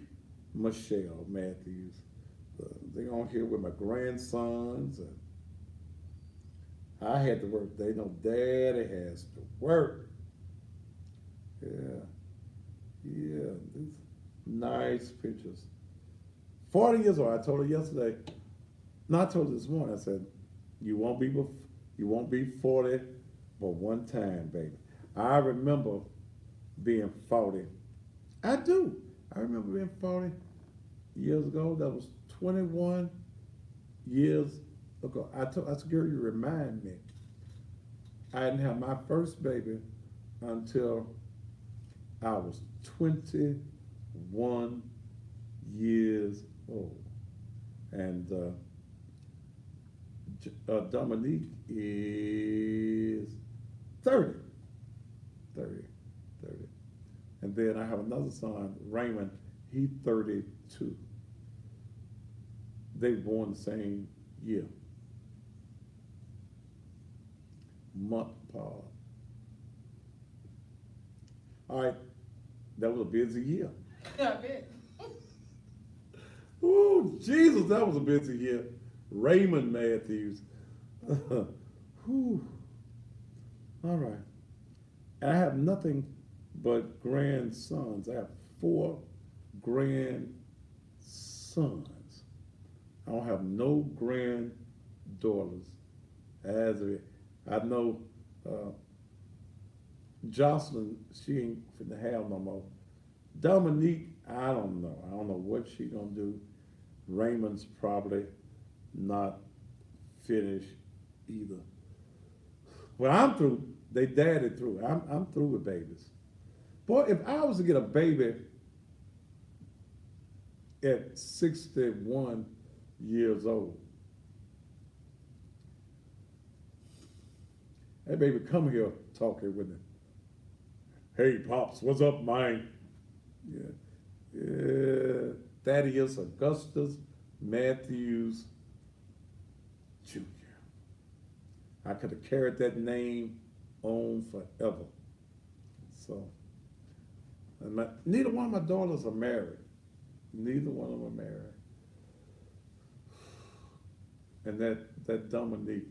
A: Michelle Matthews. They on here with my grandsons. And I had to work. They know Daddy has to work. Yeah. Yeah. These nice pictures. 40 years old. I told her yesterday. No, I told her this morning. I said, you won't be 40 but one time, baby. I remember being 40. I do. I remember being 40 years ago. That was 21 years ago. I said, girl, you remind me. I didn't have my first baby until I was 21 years old. And Dominique is 30. 30. And then I have another son, Raymond. He's 32. They were born the same year. Month apart. All right, that was a busy year.
C: I bet.
A: Oh, Jesus, that was a busy year. Raymond Matthews. Whew. All right. And I have nothing but grandsons. I have 4 grandsons. I don't have no granddaughters. As of it, I know Jocelyn, she ain't finna have no more. Dominique, I don't know. I don't know what she gonna do. Raymond's probably not finished either. Well, I'm through. They daddy through. I'm through with babies. Boy, if I was to get a baby at 61 years old, hey baby, come here talking with me. Hey Pops, what's up, man? Yeah. Thaddeus Augustus Matthews Jr. I could have carried that name on forever. So, neither one of my daughters are married. Neither one of them are married. And that Dominique,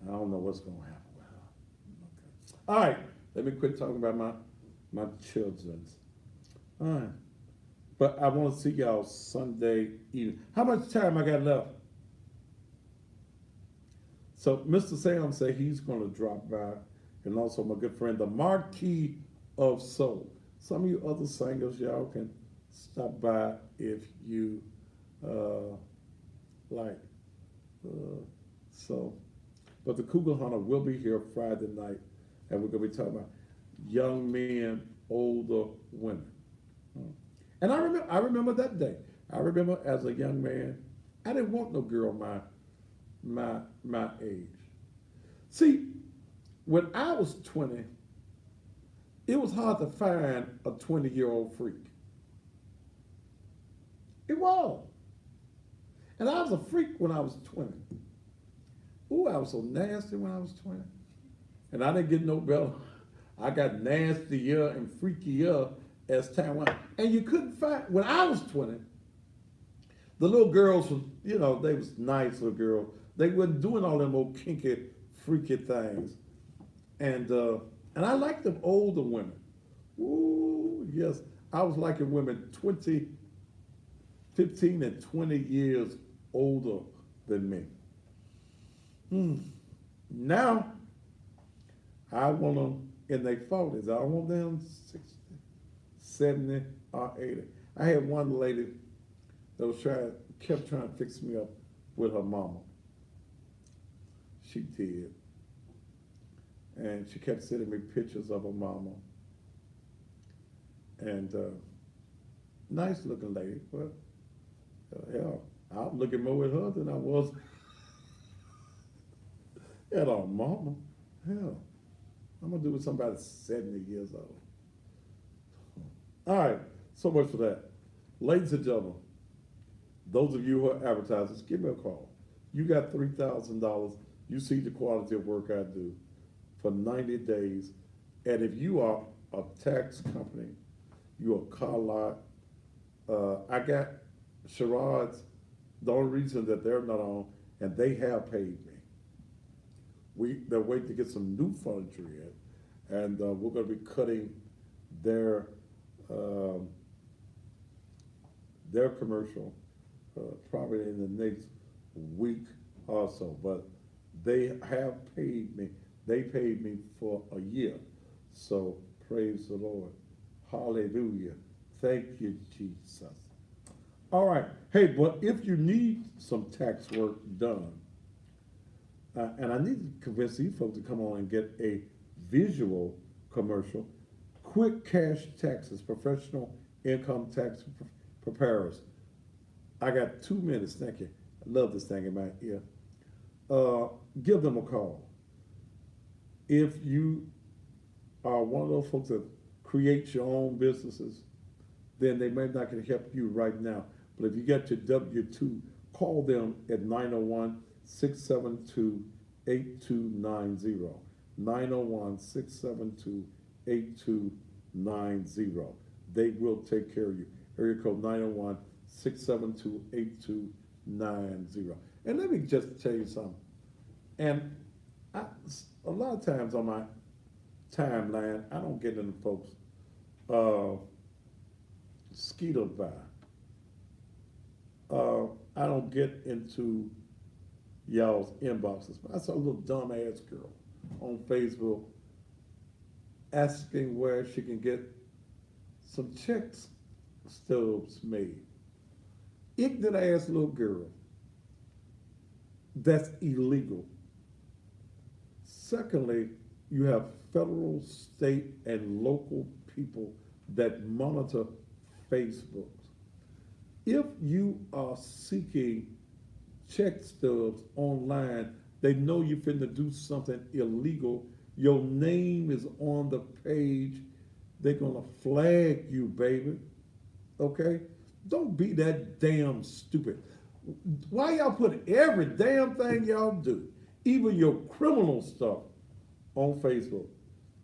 A: I don't know what's going to happen with her. Okay. All right, let me quit talking about my children's. All right. But I want to see y'all Sunday evening. How much time I got left? So Mr. Sam said he's going to drop by, and also my good friend, the Marquis of Soul. Some of you other singers, y'all can stop by if you like. But the Cougar Hunter will be here Friday night, and we're going to be talking about young men, older women. And I remember that day. I remember as a young man, I didn't want no girl my age. See, when I was 20, it was hard to find a 20-year-old freak. It was. And I was a freak when I was 20. Ooh, I was so nasty when I was 20. And I didn't get no better. I got nastier and freakier as time went. And you couldn't find, when I was 20, the little girls was, they was nice little girls. They wasn't doing all them old kinky, freaky things. And I liked them older women. Ooh, yes. I was liking women 15 and 20 years older than me. Now, I want them in their 40s. I don't want them 60, 70, or 80. I had one lady that was kept trying to fix me up with her mama. She did. And she kept sending me pictures of her mama. And nice looking lady, but hell, I'm looking more at her than I was Hell on, mama. Hell, I'm gonna do with somebody 70 years old. All right, so much for that. Ladies and gentlemen, those of you who are advertisers, give me a call. You got $3,000. You see the quality of work I do for 90 days. And if you are a tax company, you're a car lot, I got charades, the only reason that they're not on, and they have paid me. They're waiting to get some new furniture in, and we're going to be cutting their um, their commercial probably in the next week or so. But they have paid me. They paid me for a year. So praise the Lord. Hallelujah. Thank you, Jesus. All right. Hey, but if you need some tax work done, and I need to convince these folks to come on and get a visual commercial, Quick Cash Taxes, professional income tax preparers. I got 2 minutes. Thank you. I love this thing in my ear. Give them a call. If you are one of those folks that create your own businesses, then they may not can help you right now. But if you get your W-2, call them at 901-672-8290. 901-672-8290. They will take care of you. Area code 901-672-8290. And let me just tell you something. And a lot of times on my timeline, I don't get into folks skeeter by. I don't get into y'all's inboxes. I saw a little dumb ass girl on Facebook asking where she can get some check stubs made. Ignorant ass little girl. That's illegal. Secondly, you have federal, state, and local people that monitor Facebook. If you are seeking check stubs online, they know you're finna do something illegal. Your name is on the page. They're gonna flag you, baby. Okay? Don't be that damn stupid. Why y'all put every damn thing y'all do, even your criminal stuff, on Facebook?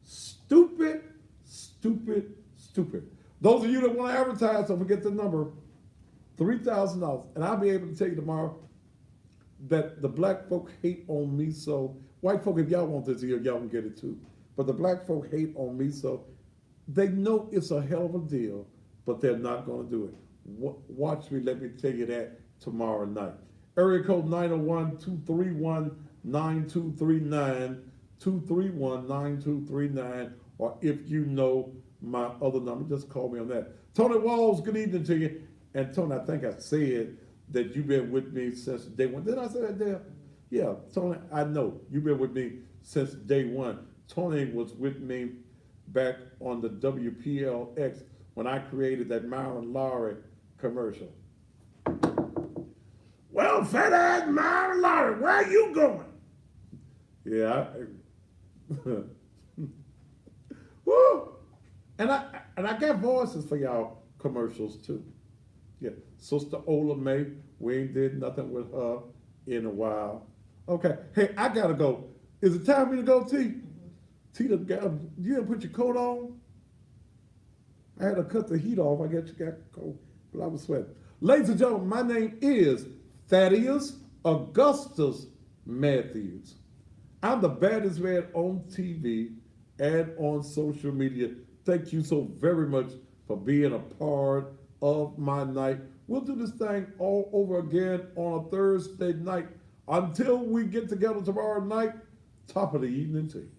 A: Stupid, stupid, stupid. Those of you that want to advertise, don't forget the number, $3,000. And I'll be able to tell you tomorrow that the black folk hate on me so. White folk, if y'all want this here, y'all can get it too. But the black folk hate on me so. They know it's a hell of a deal, but they're not going to do it. Watch me, let me tell you that tomorrow night. Area code 901-231-9239, 231-9239, or if you know my other number, just call me on that. Tony Walls, good evening to you. And Tony, I think I said that you've been with me since day one. Did I say that there? Yeah, Tony, I know. You've been with me since day one. Tony was with me back on the WPLX when I created that Myron Lowry commercial. Well, fat ass Myron Lowry, where are you going? Yeah. Woo! And I got voices for y'all commercials too. Yeah. Sister Ola May, we ain't did nothing with her in a while. Okay. Hey, I gotta go. Is it time for me to go, T? T, you didn't put your coat on? I had to cut the heat off. I guess you got cold, but I was sweating. Ladies and gentlemen, my name is Thaddeus Augustus Matthews. I'm the baddest man on TV and on social media. Thank you so very much for being a part of my night. We'll do this thing all over again on a Thursday night. Until we get together tomorrow night, top of the evening to you.